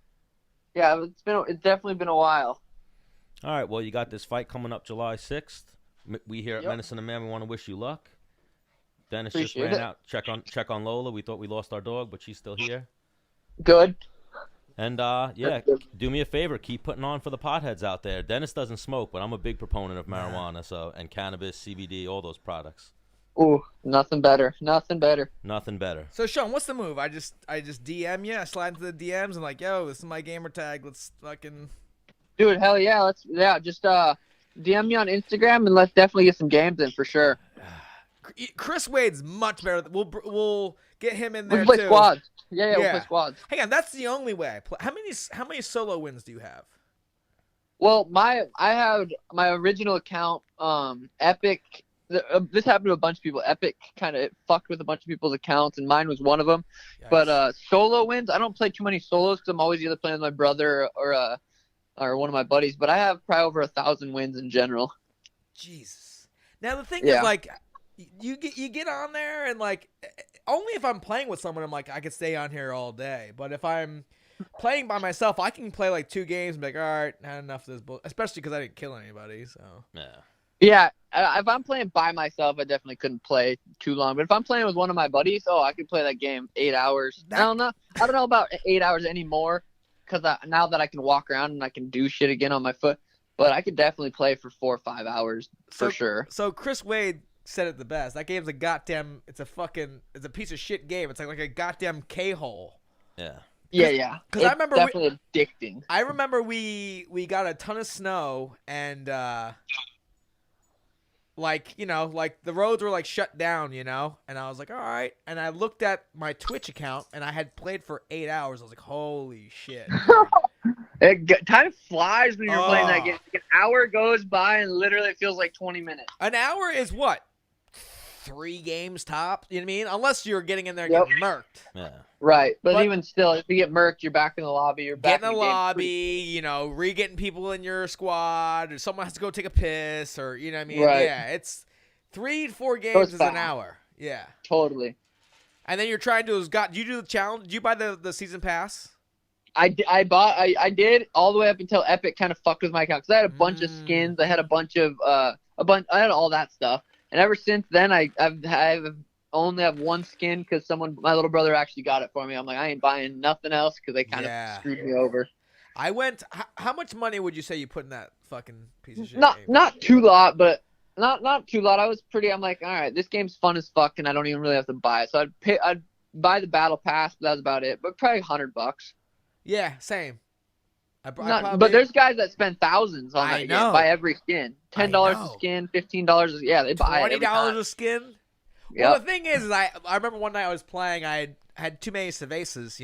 Yeah, it's definitely been a while. All right, well, you got this fight coming up July 6th. We here at Yep. Menace and The Man, we want to wish you luck. Dennis Appreciate just ran it. out. Check on Lola. We thought we lost our dog, but she's still here. Good. And yeah, That's good. do me a favor, keep putting on for the potheads out there. Dennis doesn't smoke, but I'm a big proponent of marijuana, and cannabis, CBD, all those products. Ooh, nothing better. Nothing better. Nothing better. So, Sean, what's the move? I just DM you. I slide into the DMs and like, yo, this is my gamer tag. Let's fucking. Dude, hell yeah. Just DM me on Instagram and let's definitely get some games in for sure. Chris Wade's much better. We'll get him in We there can play too. squads. Yeah, we'll Yeah. play squads. Hang on, that's the only way I play. How many solo wins do you have? Well, I had my original account, Epic. This happened to a bunch of people. Epic kind of fucked with a bunch of people's accounts, and mine was one of them. Yikes. But solo wins, I don't play too many solos because I'm always either playing with my brother or one of my buddies. But I have probably over 1,000 wins in general. Jesus. Now the thing Yeah. is, like, you get on there and like, only if I'm playing with someone, I'm like, I could stay on here all day. But if I'm playing by myself, I can play like 2 games and be like, all right, had enough of this bull. Especially because I didn't kill anybody. So Yeah. Yeah, if I'm playing by myself, I definitely couldn't play too long. But if I'm playing with one of my buddies, I could play that game 8 hours. I don't know about 8 hours anymore, because now that I can walk around and I can do shit again on my foot. But I could definitely play for 4 or 5 hours for sure. So Chris Wade said it the best. That game's it's a piece of shit game. It's like a goddamn K-hole. Yeah. Yeah. 'cause I It's remember definitely addicting. I remember we got a ton of snow and like the roads were like shut down, and I was like, all right. And I looked at my Twitch account and I had played for 8 hours. I was like, holy shit. Time flies when you're playing that Oh. game. Like an hour goes by and literally it feels like 20 minutes. An hour is what? 3 games top? You know what I mean? Unless you're getting in there and Yep. getting murked. Yeah. Right. But But- even still, if you get murked, you're back in the lobby. You're back Get in the game lobby, re-getting people in your squad, or someone has to go take a piss, or, you know what I mean? Right. Yeah, it's 3 to 4 games Goes is an fast. hour. Yeah. Totally. And then you're trying to, do you do the challenge? Did you buy the season pass? I did all the way up until Epic kind of fucked with my account because I had a bunch of skins. I had a bunch of I had all that stuff. And ever since then, I've only have one skin because my little brother actually got it for me. I'm like, I ain't buying nothing else because they kind of screwed me over. I went. How much money would you say you put in that fucking piece of shit? Not too lot, but not too lot. I'm like, all right, this game's fun as fuck, and I don't even really have to buy it. So I'd buy the battle pass, but that was about it. But probably $100. Yeah, same. But there's guys that spend thousands on that game, buy every skin. $10 a skin, $15. Yeah, they buy it. $20 a skin. Yep. Well, the thing is I remember one night I was playing. I had too many cervezas,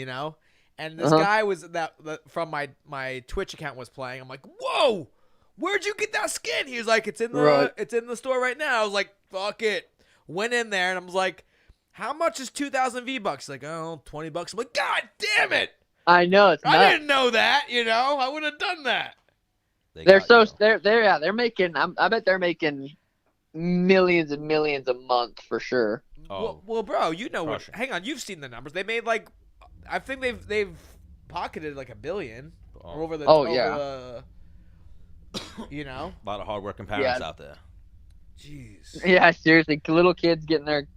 and this guy was that from my Twitch account was playing. I'm like, whoa, where'd you get that skin? He was like, it's in the store right now. I was like, fuck it. Went in there and I was like, how much is 2,000 V-Bucks? Like, oh, $20. I'm like, God damn it. I know it's nuts. I didn't know that, I would have done that. They're making I bet they're making millions and millions a month for sure. Oh. Well, bro, what? Hang on, you've seen the numbers. They made I think they've pocketed like $1 billion over the a lot of hardworking parents out there. Jeez. Yeah, seriously, little kids getting their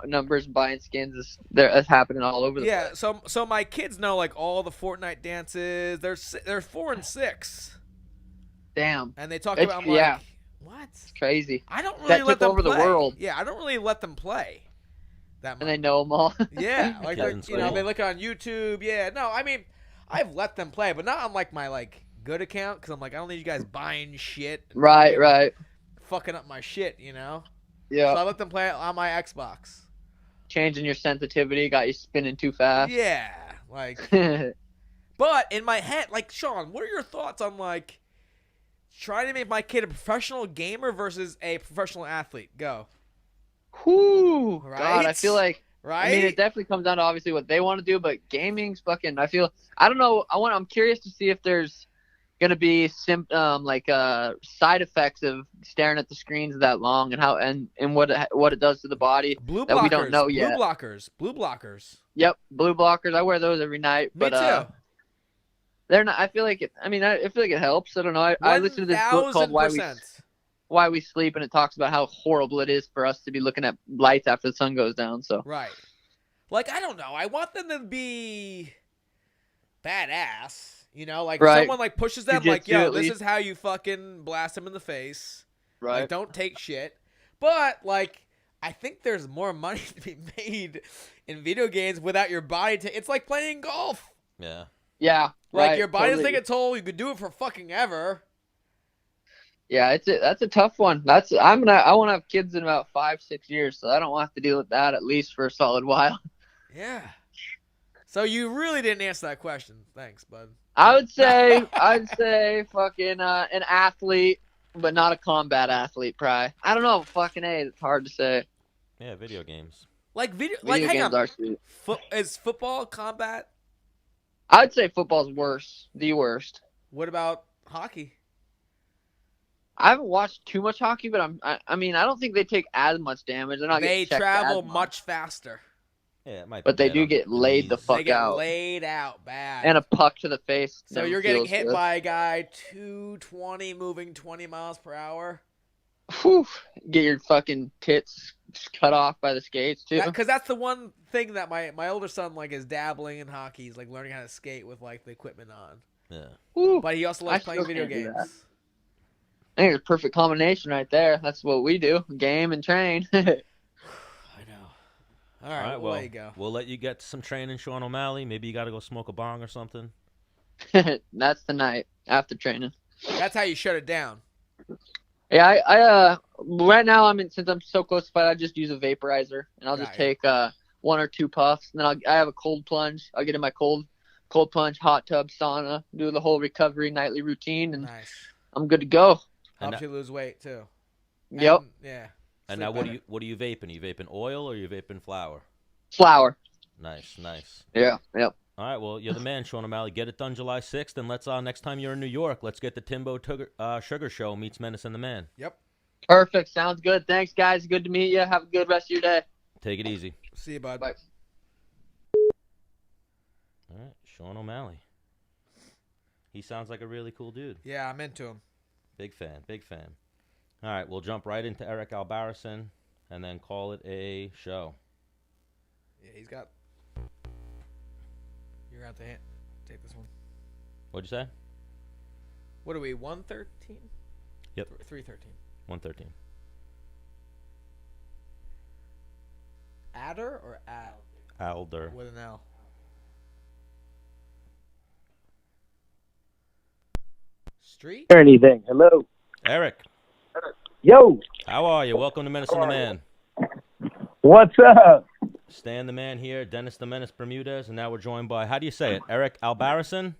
numbers, buying skins. That's happening all over the place. Yeah, so my kids know like all the Fortnite dances. They're 4 and 6. Damn. And they talk about what? It's crazy. I don't really let them over play. The world. Yeah, I don't really let them play. That much. And they know them all. Yeah, like they look on YouTube. Yeah, no, I mean, I've let them play, but not on like my good account because I'm like, I don't need you guys buying shit. Right. Fucking up my shit, Yeah. So I let them play it on my Xbox. Changing your sensitivity got you spinning too fast. Yeah, but in my head, Sean, what are your thoughts on trying to make my kid a professional gamer versus a professional athlete? Go. Whoo, right? God, I feel like. Right. I mean, it definitely comes down to obviously what they want to do, but gaming's fucking. I don't know. I'm curious to see if there's gonna be side effects of staring at the screens that long and how and what it does to the body that we don't know yet. Blue blockers. Yep, blue blockers. I wear those every night. Me too. They're not. I feel like it. I mean, I feel like it helps. I don't know. I listened to this book called Why We Sleep, and it talks about how horrible it is for us to be looking at lights after the sun goes down. So right. I don't know. I want them to be badass. Someone pushes them yo, this is how you fucking blast them in the face. Right. Don't take shit. But I think there's more money to be made in video games without your body. It's like playing golf. Yeah. Yeah. Your body doesn't take a toll. You could do it for fucking ever. Yeah, that's a tough one. I want to have kids in about 5-6 years, so I don't want to have to deal with that at least for a solid while. Yeah. So you really didn't answer that question. Thanks, bud. I'd say fucking an athlete, but not a combat athlete, probably. I don't know, fucking A, it's hard to say. Yeah, video games. Video hang games on. are sweet. Is football combat? I'd say football's worse, the worst. What about hockey? I haven't watched too much hockey, but I mean, I don't think they take as much damage. They travel much faster. Yeah, it might be. But they do get laid the fuck out. They get laid out bad. And a puck to the face. So you're getting hit by a guy 220 moving 20 miles per hour. Whew. Get your fucking tits cut off by the skates too. Because that's the one thing that my older son is dabbling in hockey. He's learning how to skate with the equipment on. Yeah. Ooh, but he also likes playing video games. I think it's a perfect combination right there. That's what we do: game and train. All right, we'll let you go. We'll let you get some training, Sean O'Malley. Maybe you got to go smoke a bong or something. That's the night after training. That's how you shut it down. Yeah, I right now since I'm so close to fight, I just use a vaporizer and I'll just take 1 or 2 puffs, and then I have a cold plunge. I'll get in my cold plunge, hot tub, sauna, do the whole recovery nightly routine, and I'm good to go. Helps you lose weight too. Yep. Yeah. And now, what are you vaping? Are you vaping oil or are you vaping flour? Flour. Nice. Yeah. Yep. All right. Well, you're the man, Sean O'Malley. Get it done July 6th, and let's next time you're in New York, let's get the TimboSugar Show meets Menace and the Man. Yep. Perfect. Sounds good. Thanks, guys. Good to meet you. Have a good rest of your day. Take it easy. See you, bud. Bye. All right, Sean O'Malley. He sounds like a really cool dude. Yeah, I'm into him. Big fan, big fan. All right, we'll jump right into Eric Albarracin and then call it a show. Yeah, he's got. You're going to have to take this one. What'd you say? What are we, 113? Yep. 313. 113. Adder or Ad? Alder. With an L. Street? Or anything. Hello. Eric, Yo. how are you? Welcome to Menace and The Man. What's up? Stan the Man here, Dennis the Menace Bermudez, and now we're joined by, how do you say it, Eric Albarracin?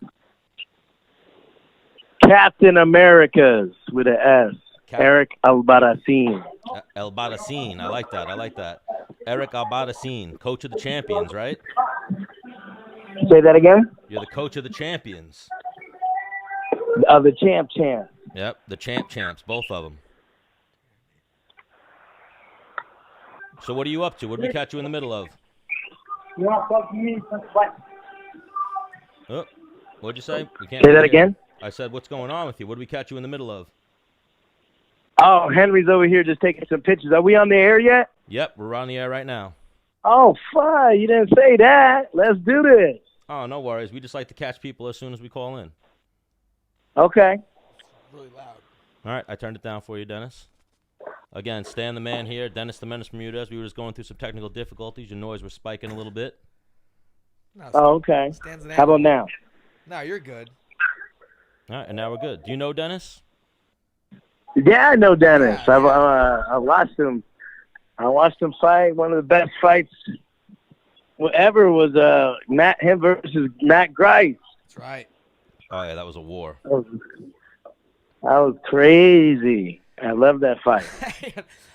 Captain Americas with an S. Eric Albarracin. Albarracin, I like that. Eric Albarracin, coach of the champions, right? Say that again? You're the coach of the champions. The champ. Yep, the champs, both of them. So what are you up to? What did we catch you in the middle of? Oh, what'd you say? We can't Say that hear. again? I said, what's going on with you? What did we catch you in the middle of? Oh, Henry's over here just taking some pictures. Are we on the air yet? Yep, we're on the air right now. Oh, fine. You didn't say that. Let's do this. Oh, no worries. We just like to catch people as soon as we call in. Okay. Really loud. All right, I turned it down for you, Dennis. Again, Stan the Man here, Dennis the Menace Bermudez. We were just going through some technical difficulties. Your noise was spiking a little bit. No, Oh, okay. Stan's an How about animal. now? No, you're good. All right, and now we're good. Do you know Dennis? Yeah, I know Dennis. Yeah, I watched him. I watched him fight. One of the best fights ever was him versus Matt Grice. That's right. Oh, yeah, that was a war. That was crazy. I love that fight.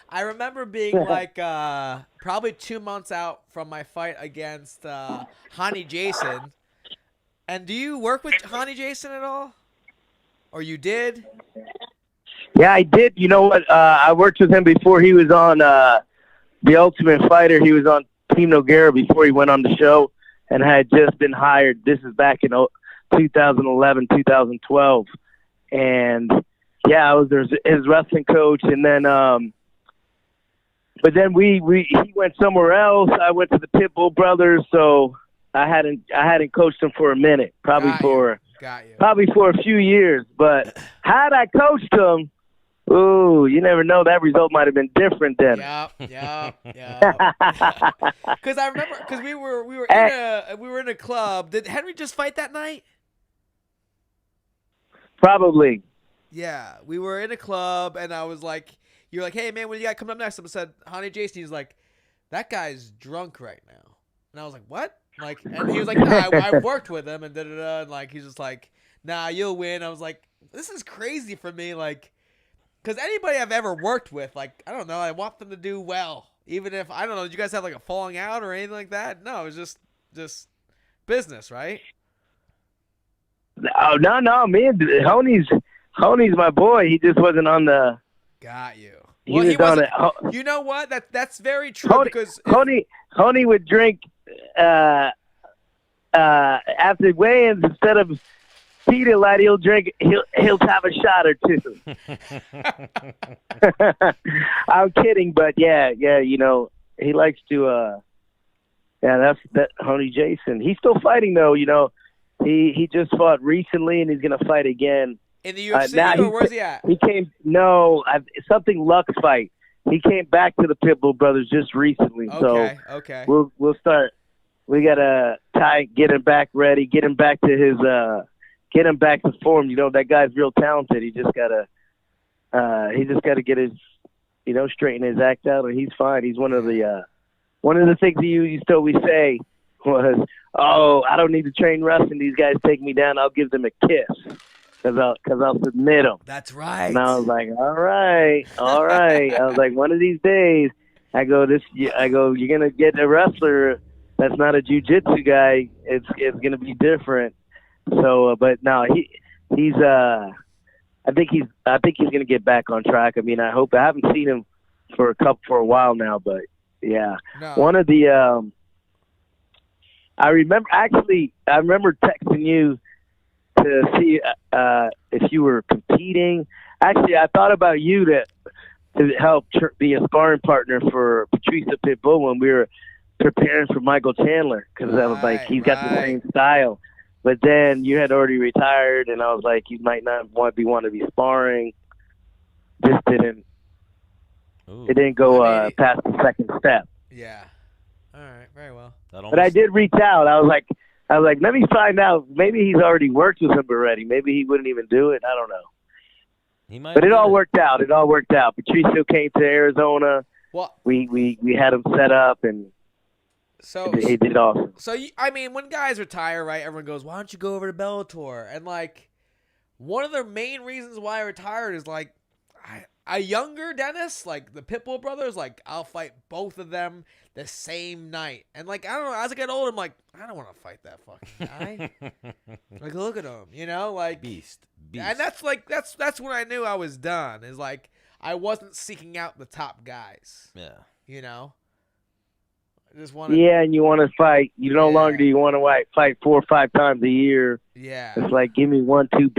I remember being like probably 2 months out from my fight against Hani Jason. And do you work with Hani Jason at all? Or you did? Yeah, I did. You know what? I worked with him before he was on The Ultimate Fighter. He was on Team Nogueira before he went on the show, and I had just been hired. This is back in 2011, 2012. And, yeah, I was his wrestling coach. And then but then he went somewhere else. I went to the Pitbull brothers, so I hadn't coached him for a minute, probably for a few years. But had I coached him, ooh, you never know. That result might have been different then. Yeah. Because I remember, because we were in a club. Did Henry just fight that night? Probably. Yeah, we were in a club, and I was like, "You're like, hey man, what do you got coming up next?" I said, "Honey Jason." He's like, "That guy's drunk right now," and I was like, "What?" Like, and he was like, "Nah, I worked with him," and and like he's just like, "Nah, you'll win." I was like, "This is crazy for me," like, because anybody I've ever worked with, like, I don't know, I want them to do well, even if I don't know. Did you guys have like a falling out or anything like that? No, it was just business, right? Oh no, man, Honey's my boy. He just wasn't on the. Got you. He was on it. You know what? That's very true because Honey would drink after weigh-ins instead of Pedialyte. He'll have a shot or two. I'm kidding, but yeah. You know, he likes to. That's Honey Jason. He's still fighting though. You know, he just fought recently and he's gonna fight again. In the UFC, or where's he at? He came something Lux fight. He came back to the Pitbull brothers just recently. Okay. We'll start. We gotta get him back ready, get him back to form. You know, that guy's real talented. He just gotta get his, straighten his act out, and he's fine. He's one of the things he used to always say was, "Oh, I don't need to train wrestling. These guys take me down. I'll give them a kiss." Because I'll submit them. That's right. And I was like, all right. I was like, one of these days, I go, you're gonna get a wrestler that's not a jiu-jitsu guy. It's gonna be different. So, but no, he's I think he's gonna get back on track. I mean, I hope. I haven't seen him for a while now, but yeah, no. One of the I remember texting you to see if you were competing. Actually, I thought about you to help be a sparring partner for Patricio Pitbull when we were preparing for Michael Chandler, because I was like, he's got the same style. But then you had already retired, and I was like, you might not want to be sparring. Just didn't. Ooh. It didn't go past the second step. Yeah. All right. Very well. But I did reach out. I was like, let me find out. Maybe he's already worked with him already. Maybe he wouldn't even do it. I don't know. He might. But it all worked out. It all worked out. Patricio came to Arizona. Well, we had him set up, and so he did awesome. So I mean, when guys retire, right? Everyone goes, "Why don't you go over to Bellator?" And like, one of the main reasons why I retired is like, a younger Dennis, like the Pitbull brothers, like I'll fight both of them the same night. And like, I don't know, as I get older, I'm like, I don't want to fight that fucking guy. Like, look at him, you know, like beast. And that's like that's when I knew I was done. Is like I wasn't seeking out the top guys. Yeah. You know. I just wanted. Yeah, and you want to fight. You no longer do you want to fight 4 or 5 times a year. Yeah. It's like, give me 1, 2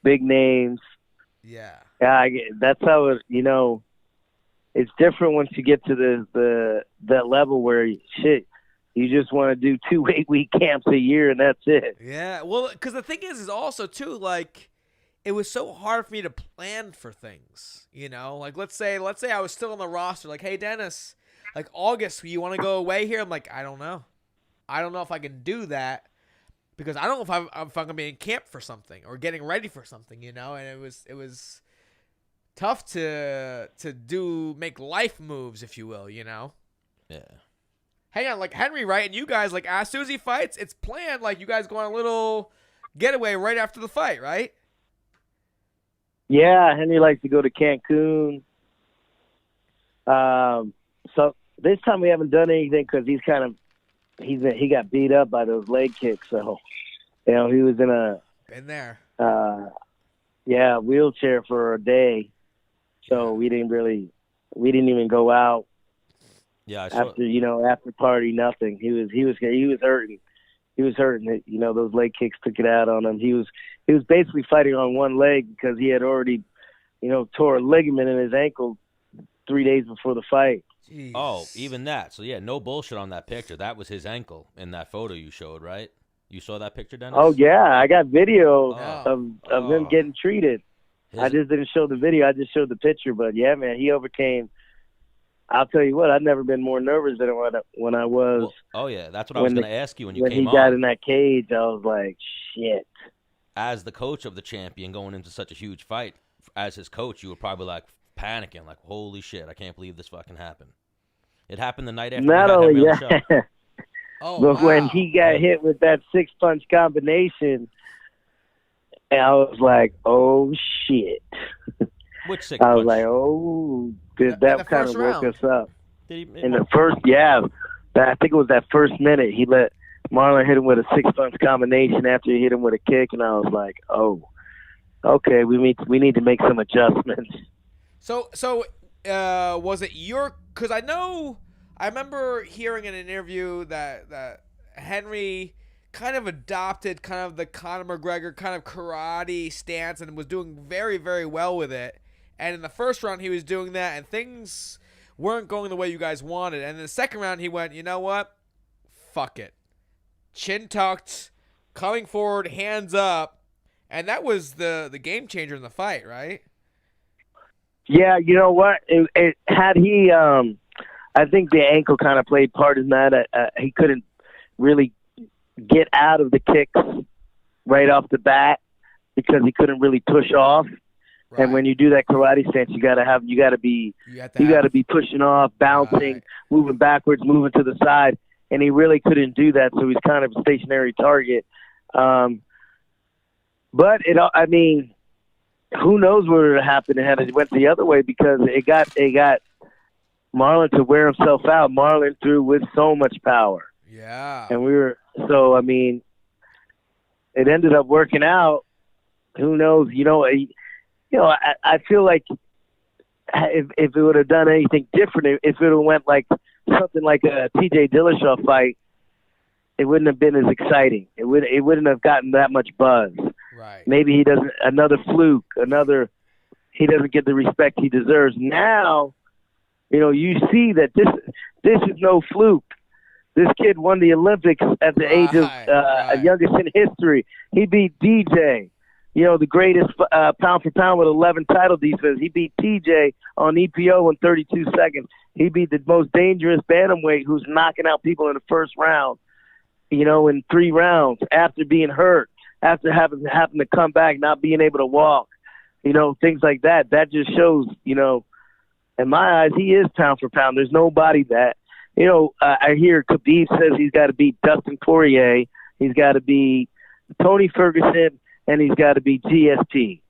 big names. Yeah. Yeah, that's how it. You know, it's different once you get to that level where shit, you just want to do 2 8-week camps a year and that's it. Yeah, well, because the thing is also too, like, it was so hard for me to plan for things. You know, like let's say I was still on the roster. Like, hey Dennis, like August, you want to go away here? I'm like, I don't know if I can do that. Because I don't know if I'm gonna be in camp for something or getting ready for something, you know. And it was tough to make life moves, if you will, you know. Yeah. Hang on, like Henry, right? And you guys, like, as soon as he fights, it's planned. Like you guys go on a little getaway right after the fight, right? Yeah, Henry likes to go to Cancun. So this time we haven't done anything because he got beat up by those leg kicks, so you know he was in a wheelchair for a day, so we didn't even go out. Yeah, after party, nothing. He was hurting. He was hurting. You know, those leg kicks took it out on him. He was basically fighting on one leg because he had already, tore a ligament in his ankle 3 days before the fight. Jeez. Oh, even that. So, yeah, no bullshit on that picture. That was his ankle in that photo you showed, right? You saw that picture, Dennis? Oh, yeah. I got video of him getting treated. I just didn't show the video. I just showed the picture. But, yeah, man, he overcame. I'll tell you what, I've never been more nervous than when I was. Well, oh, yeah. That's what I was going to ask you when you came on. When he got in that cage, I was like, shit. As the coach of the champion going into such a huge fight, as his coach, you were probably like, panicking, like, holy shit, I can't believe this fucking happened. It happened the night after. Not only that. But when he got hit with that 6-punch combination, I was like, oh shit. Which 6 I punch? was like, oh, that kind of woke us up. In the first, I think it was that first minute, he let Marlon hit him with a 6-punch combination after he hit him with a kick, and I was like, oh, okay, we need to make some adjustments. So was it because I remember hearing in an interview that Henry kind of adopted kind of the Conor McGregor kind of karate stance and was doing very, very well with it. And in the first round, he was doing that, and things weren't going the way you guys wanted. And in the second round, he went, you know what? Fuck it. Chin tucked, coming forward, hands up. And that was the game changer in the fight, right? Yeah, you know what? Had he, I think the ankle kind of played part in that. He couldn't really get out of the kicks right off the bat because he couldn't really push off. Right. And when you do that karate stance, you gotta be pushing off, bouncing, moving backwards, moving to the side, and he really couldn't do that. So he's kind of a stationary target. But who knows what would have happened had it went the other way, because it got Marlon to wear himself out. Marlon threw with so much power. Yeah. And it ended up working out. Who knows? I feel like if it would have done anything different, if it would have went like something like a TJ Dillashaw fight, it wouldn't have been as exciting. It wouldn't have gotten that much buzz. Right. Maybe he doesn't. Another fluke. He doesn't get the respect he deserves. Now, you see that this is no fluke. This kid won the Olympics at the age of youngest in history. He beat DJ, the greatest pound for pound with 11 title defenses. He beat TJ on EPO in 32 seconds. He beat the most dangerous bantamweight who's knocking out people in the first round, in 3 rounds after being hurt, after having to come back, not being able to walk, things like that. That just shows, in my eyes, he is pound for pound. There's nobody that. I hear Khabib says he's got to beat Dustin Poirier, he's got to beat Tony Ferguson, and he's got to beat GSP.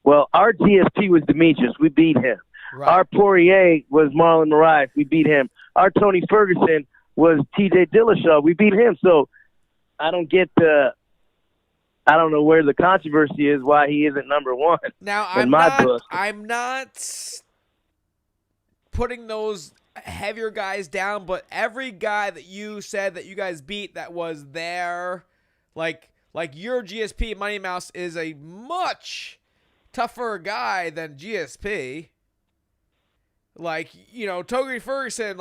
Well, our GSP was Demetrius. We beat him. Right. Our Poirier was Marlon Moraes. We beat him. Our Tony Ferguson was TJ Dillashaw. We beat him. So I don't know where the controversy is, why he isn't number one. Now, I'm not putting those heavier guys down, but every guy that you said that you guys beat that was there, like your GSP, Money Mouse, is a much tougher guy than GSP. Tony Ferguson,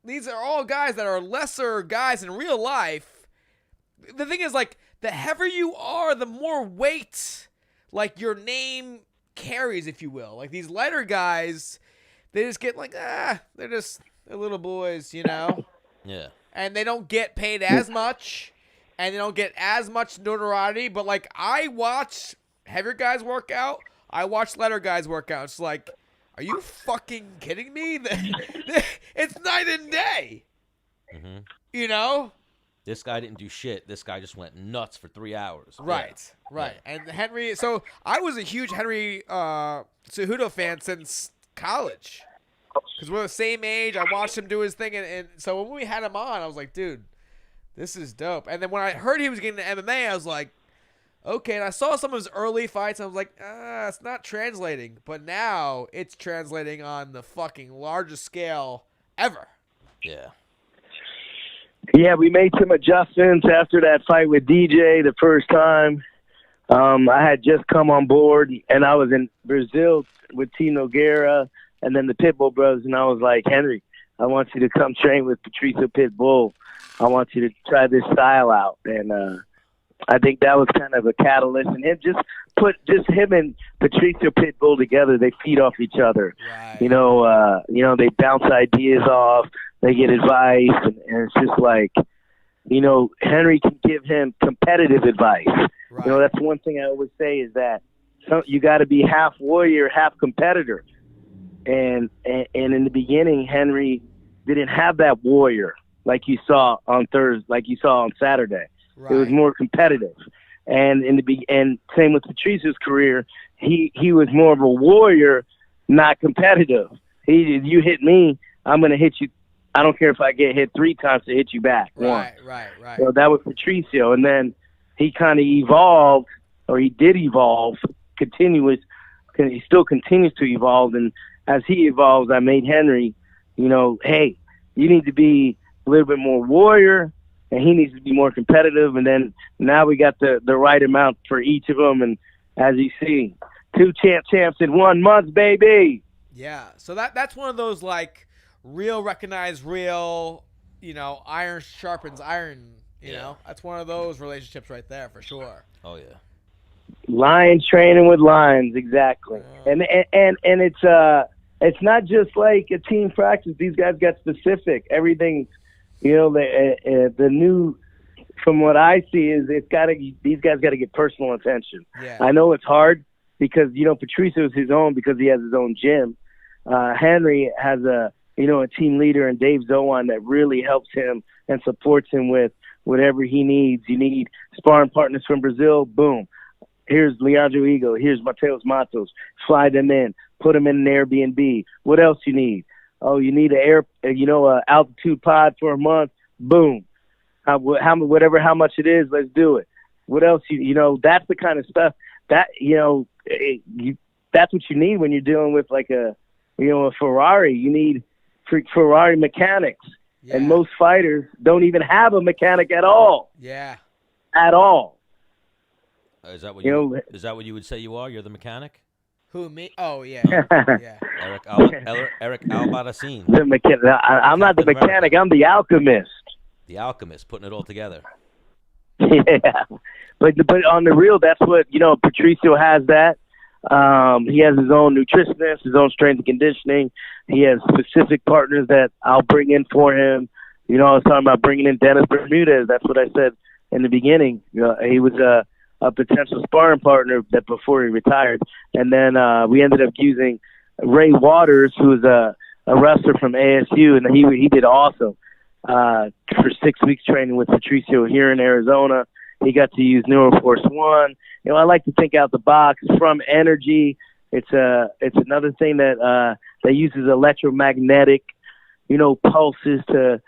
these are all guys that are lesser guys in real life. The thing is, the heavier you are, the more weight, your name carries, if you will. These lighter guys, they just get they're little boys, Yeah. And they don't get paid as much, and they don't get as much notoriety. But I watch heavier guys work out. I watch lighter guys work out. It's are you fucking kidding me? It's night and day. Mm-hmm. This guy didn't do shit. This guy just went nuts for 3 hours. Right. And Henry, so I was a huge Henry Cejudo fan since college. Because we're the same age. I watched him do his thing. And so when we had him on, I was like, dude, this is dope. And then when I heard he was getting into MMA, I was like, okay. And I saw some of his early fights, and I was like, it's not translating. But now it's translating on the fucking largest scale ever. Yeah. Yeah, we made some adjustments after that fight with DJ the first time. I had just come on board, and I was in Brazil with Team Nogueira and then the Pitbull brothers, and I was like, Henry, I want you to come train with Patricio Pitbull. I want you to try this style out. And I think that was kind of a catalyst. And just him and Patricio Pitbull together, they feed off each other. Right. They bounce ideas off. They get advice, and it's just Henry can give him competitive advice. Right. That's one thing I always say is that you got to be half warrior, half competitor. And in the beginning, Henry didn't have that warrior like you saw on Thursday, like you saw on Saturday. Right. It was more competitive. And and same with Patricio's career, he was more of a warrior, not competitive. You hit me, I'm going to hit you. I don't care if I get hit 3 times to hit you back. Right. So that was Patricio. And then he kind of evolved, or he did evolve, he still continues to evolve. And as he evolves, I made Henry, hey, you need to be a little bit more warrior, and he needs to be more competitive. And then now we got the right amount for each of them. And as you see, 2 champs in 1 month, baby. Yeah. So that's one of those real recognized real, iron sharpens iron, you know. That's one of those relationships right there for sure. Oh yeah. Lions training with lions, exactly. And it's not just like a team practice. These guys got specific. Everything, the new, from what I see, is these guys got to get personal attention. Yeah. I know it's hard because Patricio is his own because he has his own gym. Henry has a team leader in Dave Zowan that really helps him and supports him with whatever he needs. You need sparring partners from Brazil, boom. Here's Leandro Eagle. Here's Mateus Matos. Fly them in. Put them in an Airbnb. What else you need? Oh, you need a altitude pod for a month. Boom. How much it is, let's do it. What else that's the kind of stuff that that's what you need when you're dealing with a Ferrari. You need Ferrari mechanics, and most fighters don't even have a mechanic at all. Yeah. At all. Is that what You you? know, Is that what you would say you are? You're the mechanic. Who, me? Oh, yeah. Yeah. Eric Albarracin, the mechanic. I'm not the Captain mechanic. America. I'm the alchemist. the alchemist, putting it all together. Yeah, but on the real, that's what Patricio has. That he has his own nutritionist, his own strength and conditioning. He has specific partners that I'll bring in for him. I was talking about bringing in Dennis Bermudez. That's what I said in the beginning. He was a potential sparring partner that before he retired, and then we ended up using Ray Waters, who is a wrestler from ASU, and he did awesome. For 6 weeks training with Patricio here in Arizona. He got to use Neuroforce One. I like to think out the box. From energy, it's another thing that uses electromagnetic, pulses to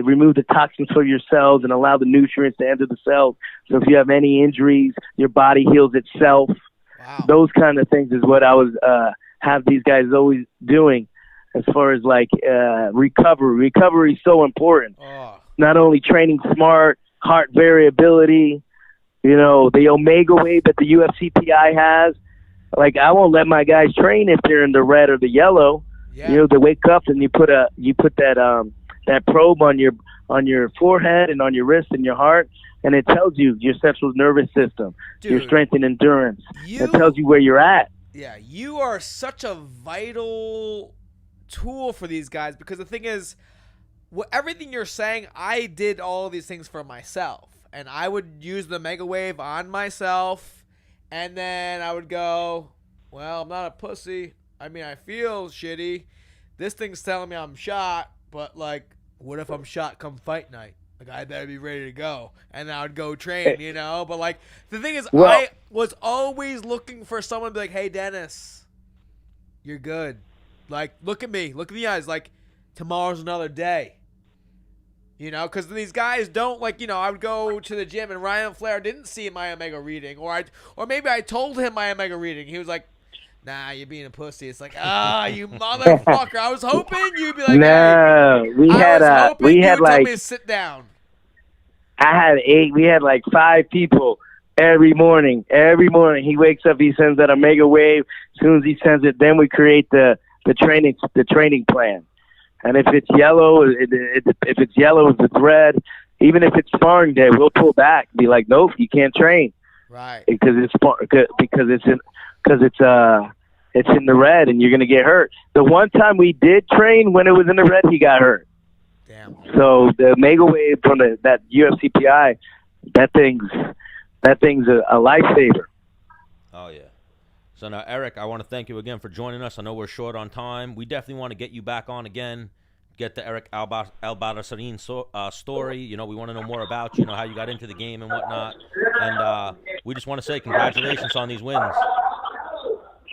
remove the toxins from your cells and allow the nutrients to enter the cells. So if you have any injuries, your body heals itself. Wow. Those kind of things is what I was have these guys always doing. As far as recovery is so important. Oh. Not only training smart, heart variability, the omega wave that the UFCPI has. I won't let my guys train if they're in the red or the yellow. Yeah. They wake up and you put that probe on your forehead and on your wrist and your heart, and it tells you your central nervous system, your Dude, strength and endurance. It tells you where you're at. Yeah, you are such a vital tool for these guys, because the thing is, everything you're saying, I did all these things for myself, and I would use the mega wave on myself, and then I would go, well, I'm not a pussy. I mean, I feel shitty. This thing's telling me I'm shot, but what if I'm shot come fight night? I better be ready to go, and I would go train, But the thing is, I was always looking for someone to be like, hey, Dennis, you're good. Look at me. Look in the eyes. Tomorrow's another day. Because these guys don't, I would go to the gym and Ryan Flair didn't see my Omega reading. Or maybe I told him my Omega reading. He was like, nah, you're being a pussy. It's you motherfucker. I was hoping you'd be like, no, hey. we had tell me to sit down. We had 5 people every morning. Every morning he wakes up, he sends that Omega wave. As soon as he sends it, then we create the training plan. And if it's yellow, if it's red, even if it's sparring day, we'll pull back and be like, nope, you can't train. Right. Because it's in the red and you're going to get hurt. The one time we did train when it was in the red, he got hurt. Damn. So the Omega wave from that UFCPI, that thing's a lifesaver. Oh yeah. So now, Eric, I want to thank you again for joining us. I know we're short on time. We definitely want to get you back on again, get the Eric Albarracin story. We want to know more about you, how you got into the game and whatnot. And we just want to say congratulations on these wins.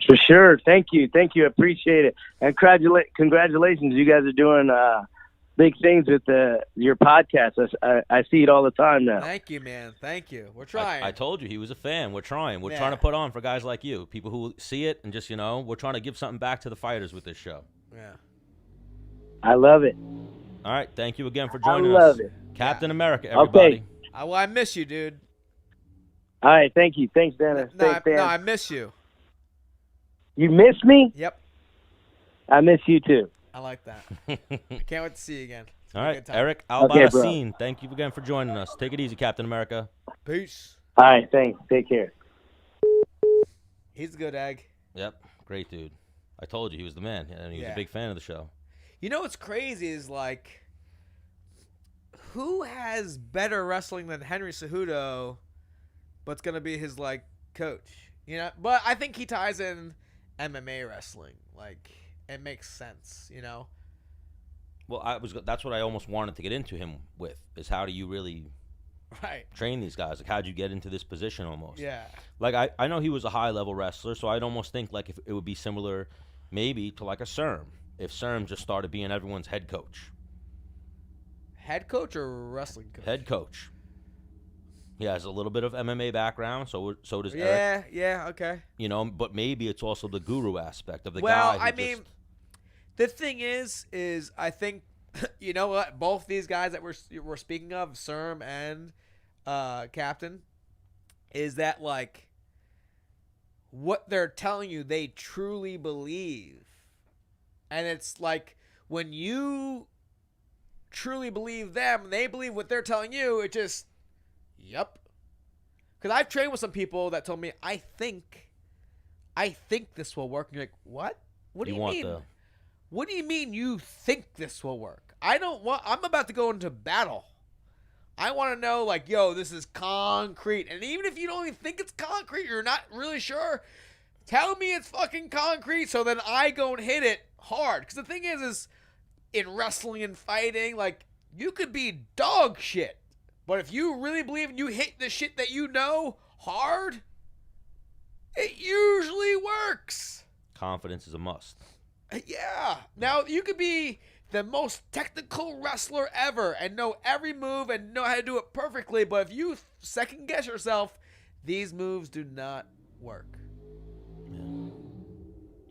For sure. Thank you. I appreciate it. And congratulations. You guys are doing big things with your podcast. I see it all the time now. Thank you, man. Thank you. We're trying. I told you he was a fan. We're trying. We're Yeah. trying to put on for guys like you, people who see it and just, we're trying to give something back to the fighters with this show. Yeah. I love it. All right. Thank you again for joining I us. love it. Captain America, everybody. Okay. I miss you, dude. All right. Thanks, Dennis. Thanks, Dan. No, I miss you. You miss me? Yep. I miss you too. I like that. I can't wait to see you again. All right, good time. Eric Okay, Albarracin, thank you again for joining us. Take it easy, Captain America. Peace. All right. Thanks. Take care. He's a good egg. Yep, great dude. I told you he was the man, and he was a big fan of the show. What's crazy is who has better wrestling than Henry Cejudo, but's gonna be his coach? But I think he ties in MMA wrestling. It makes sense, Well, that's what I almost wanted to get into him with, is how do you really Right. train these guys? How'd you get into this position almost? Yeah. I know he was a high-level wrestler, so I'd almost think if it would be similar maybe to a Serm, if Serm just started being everyone's head coach. Head coach or wrestling coach? Head coach. He has a little bit of MMA background, so does Eric. Yeah, okay. But maybe it's also the guru aspect of the guy. Well, I mean, the thing is I think, you know what? Both these guys that we're speaking of, Serm and Captain, is that like what they're telling you they truly believe. And it's like when you truly believe them, they believe what they're telling you, it just, yep. Because I've trained with some people that told me, I think this will work. And you're like, what? What do you mean? What do you mean you think this will work? I'm about to go into battle. I want to know, like, yo, this is concrete. And even if you don't even think it's concrete, you're not really sure, tell me it's fucking concrete so then I go and hit it hard. Because the thing is in wrestling and fighting, like, you could be dog shit. But if you really believe and you hit the shit that you know hard, it usually works. Confidence is a must. Yeah. Now, you could be the most technical wrestler ever and know every move and know how to do it perfectly, but if you second guess yourself, these moves do not work. Yeah.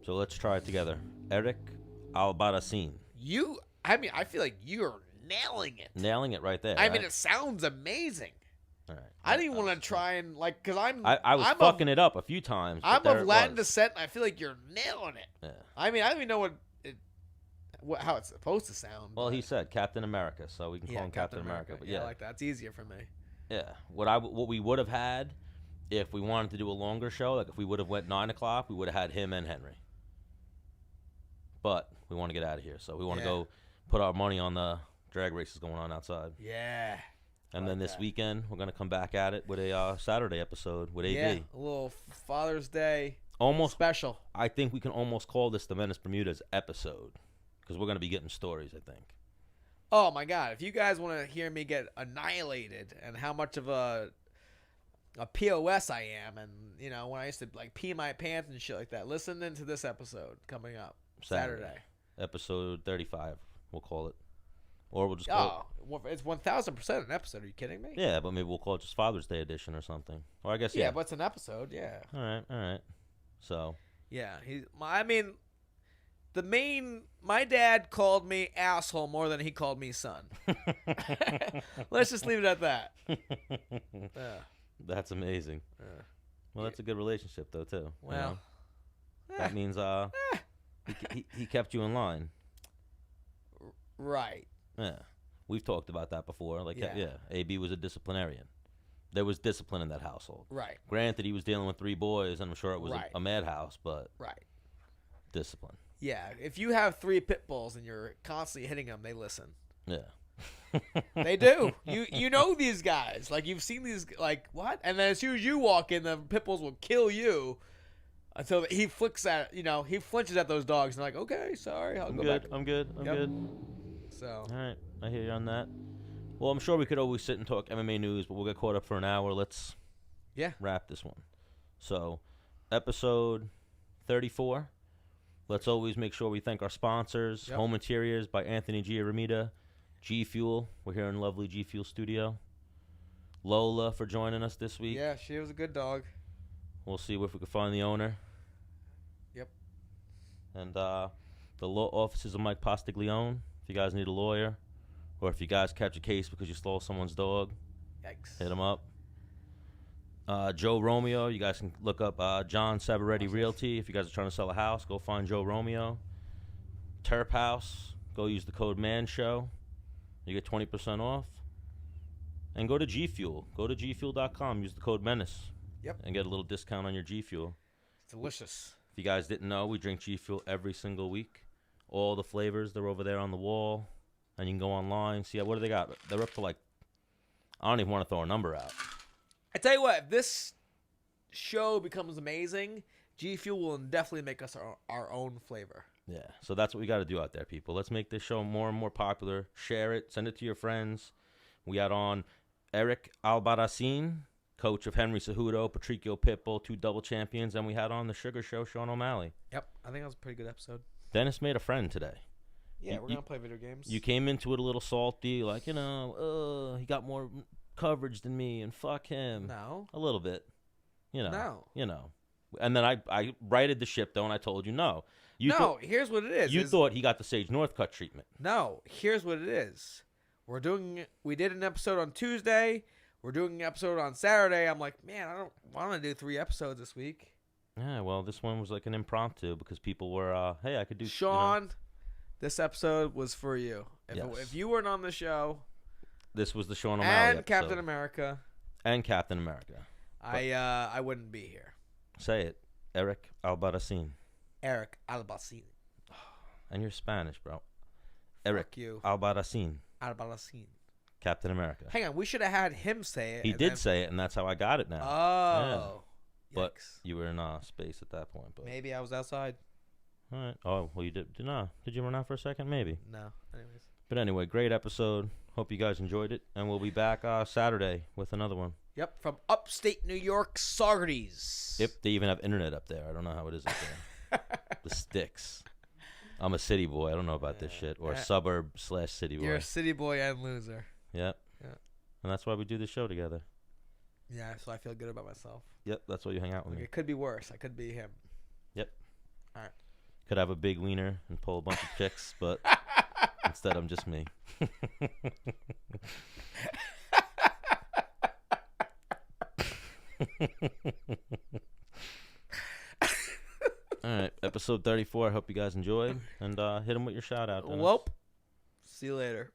So let's try it together. Eric Albarracin. I feel like you're nailing it. Nailing it right there. I right? mean, it sounds amazing. All right. I didn't even want to try and, like, because I was fucking it up a few times. I'm of Latin descent, and I feel like you're nailing it. Yeah. I mean, I don't even know how it's supposed to sound. Well, he said Captain America, so we can call him Captain America. But yeah, I like that. It's easier for me. Yeah. What we would have had if we wanted to do a longer show, like if we would have went 9 o'clock, we would have had him and Henry. But we want to get out of here, so we want to go put our money on the drag races going on outside. Yeah. And then this weekend, we're going to come back at it with a Saturday episode with AB. Yeah, a little Father's Day special. I think we can almost call this the Menace Bermuda's episode because we're going to be getting stories, I think. Oh, my God. If you guys want to hear me get annihilated and how much of a POS I am and, you know, when I used to, like, pee my pants and shit like that, listen into this episode coming up Saturday. Episode 35, we'll call it. Or we'll just call it's 1,000% an episode. Are you kidding me? Yeah, but maybe we'll call it just Father's Day edition or something. Or I guess, yeah. But it's an episode, yeah. All right. So. Yeah, my dad called me asshole more than he called me son. Let's just leave it at that. That's amazing. Well, that's a good relationship, though, too. Well. You know? That means he kept you in line. Right. Yeah, we've talked about that before. Like, AB was a disciplinarian. There was discipline in that household. Right. Granted, he was dealing with 3 boys, and I'm sure it was a madhouse, but discipline. Yeah, if you have 3 pit bulls and you're constantly hitting them, they listen. Yeah. They do. You know these guys. Like, you've seen these, like, what? And then as soon as you walk in, the pit bulls will kill you until he flinches at those dogs. And they're like, okay, sorry, I'll go back. I'm good. So. All right, I hear you on that. Well, I'm sure we could always sit and talk MMA news, but we'll get caught up for an hour. Let's wrap this one. So, episode 34. Let's always make sure we thank our sponsors. Yep. Home Interiors by Anthony Giaramita. G Fuel. We're here in lovely G Fuel studio. Lola for joining us this week. Yeah, she was a good dog. We'll see if we can find the owner. Yep. And the law offices of Mike Postiglione. If you guys need a lawyer, or if you guys catch a case because you stole someone's dog, yikes. Hit him up. Joe Romeo, you guys can look up John Savaretti Realty. If you guys are trying to sell a house, go find Joe Romeo. Terp House, go use the code MANSHOW. You get 20% off. And go to G Fuel. Go to gfuel.com. Use the code MENACE. Yep. And get a little discount on your G Fuel. It's delicious. If you guys didn't know, we drink G Fuel every single week. All the flavors, they're over there on the wall. And you can go online, see what do they got. They're up to like, I don't even want to throw a number out. I tell you what, if this show becomes amazing, G Fuel will definitely make us our own flavor. Yeah, so that's what we got to do out there, people. Let's make this show more and more popular. Share it. Send it to your friends. We got on Eric Albarracin, coach of Henry Cejudo Patricio Pitbull, 2 double champions. And we had on the Sugar Show, Sean O'Malley. Yep, I think that was a pretty good episode. Dennis made a friend today. Yeah, we're going to play video games. You came into it a little salty, like, he got more coverage than me, and fuck him. No. A little bit. No. And then I righted the ship, though, and I told you no. Here's what it is. You thought he got the Sage Northcutt treatment. No, here's what it is. We did an episode on Tuesday. we're doing an episode on Saturday. I'm like, man, I don't want to do 3 episodes this week. Yeah, well, this one was like an impromptu because people were, hey, I could do. Sean, this episode was for you. Yes. If you weren't on the show, This was the Sean O'Malley and episode. Captain America, And Captain America. I wouldn't be here. Say it. Eric Albarracin. Eric Albarracin. And you're Spanish, bro. Eric Fuck you. Albarracin. Albarracin. Captain America. Hang on, we should have had him say it. He and did then- say it, and that's how I got it now. Oh. But Yikes. you were in space at that point. But Maybe I was outside. all right. Oh, well, you did. No. Did you run out for a second? Maybe. No. Anyways. But anyway, great episode. Hope you guys enjoyed it. And we'll be back Saturday with another one. Yep, from upstate New York, Saugerties. Yep, they even have internet up there. I don't know how it is up there. The sticks. I'm a city boy. I don't know about this shit. Or suburb/city boy. You're a city boy and loser. Yep. Yeah. And that's why we do this show together. Yeah, so I feel good about myself. Yep, that's why you hang out with Like, me. it could be worse. I could be him. Yep. All right. Could have a big wiener and pull a bunch of chicks, but instead I'm just me. All right, episode 34. I hope you guys enjoyed. And hit them with your shout out. Dennis. Welp. See you later.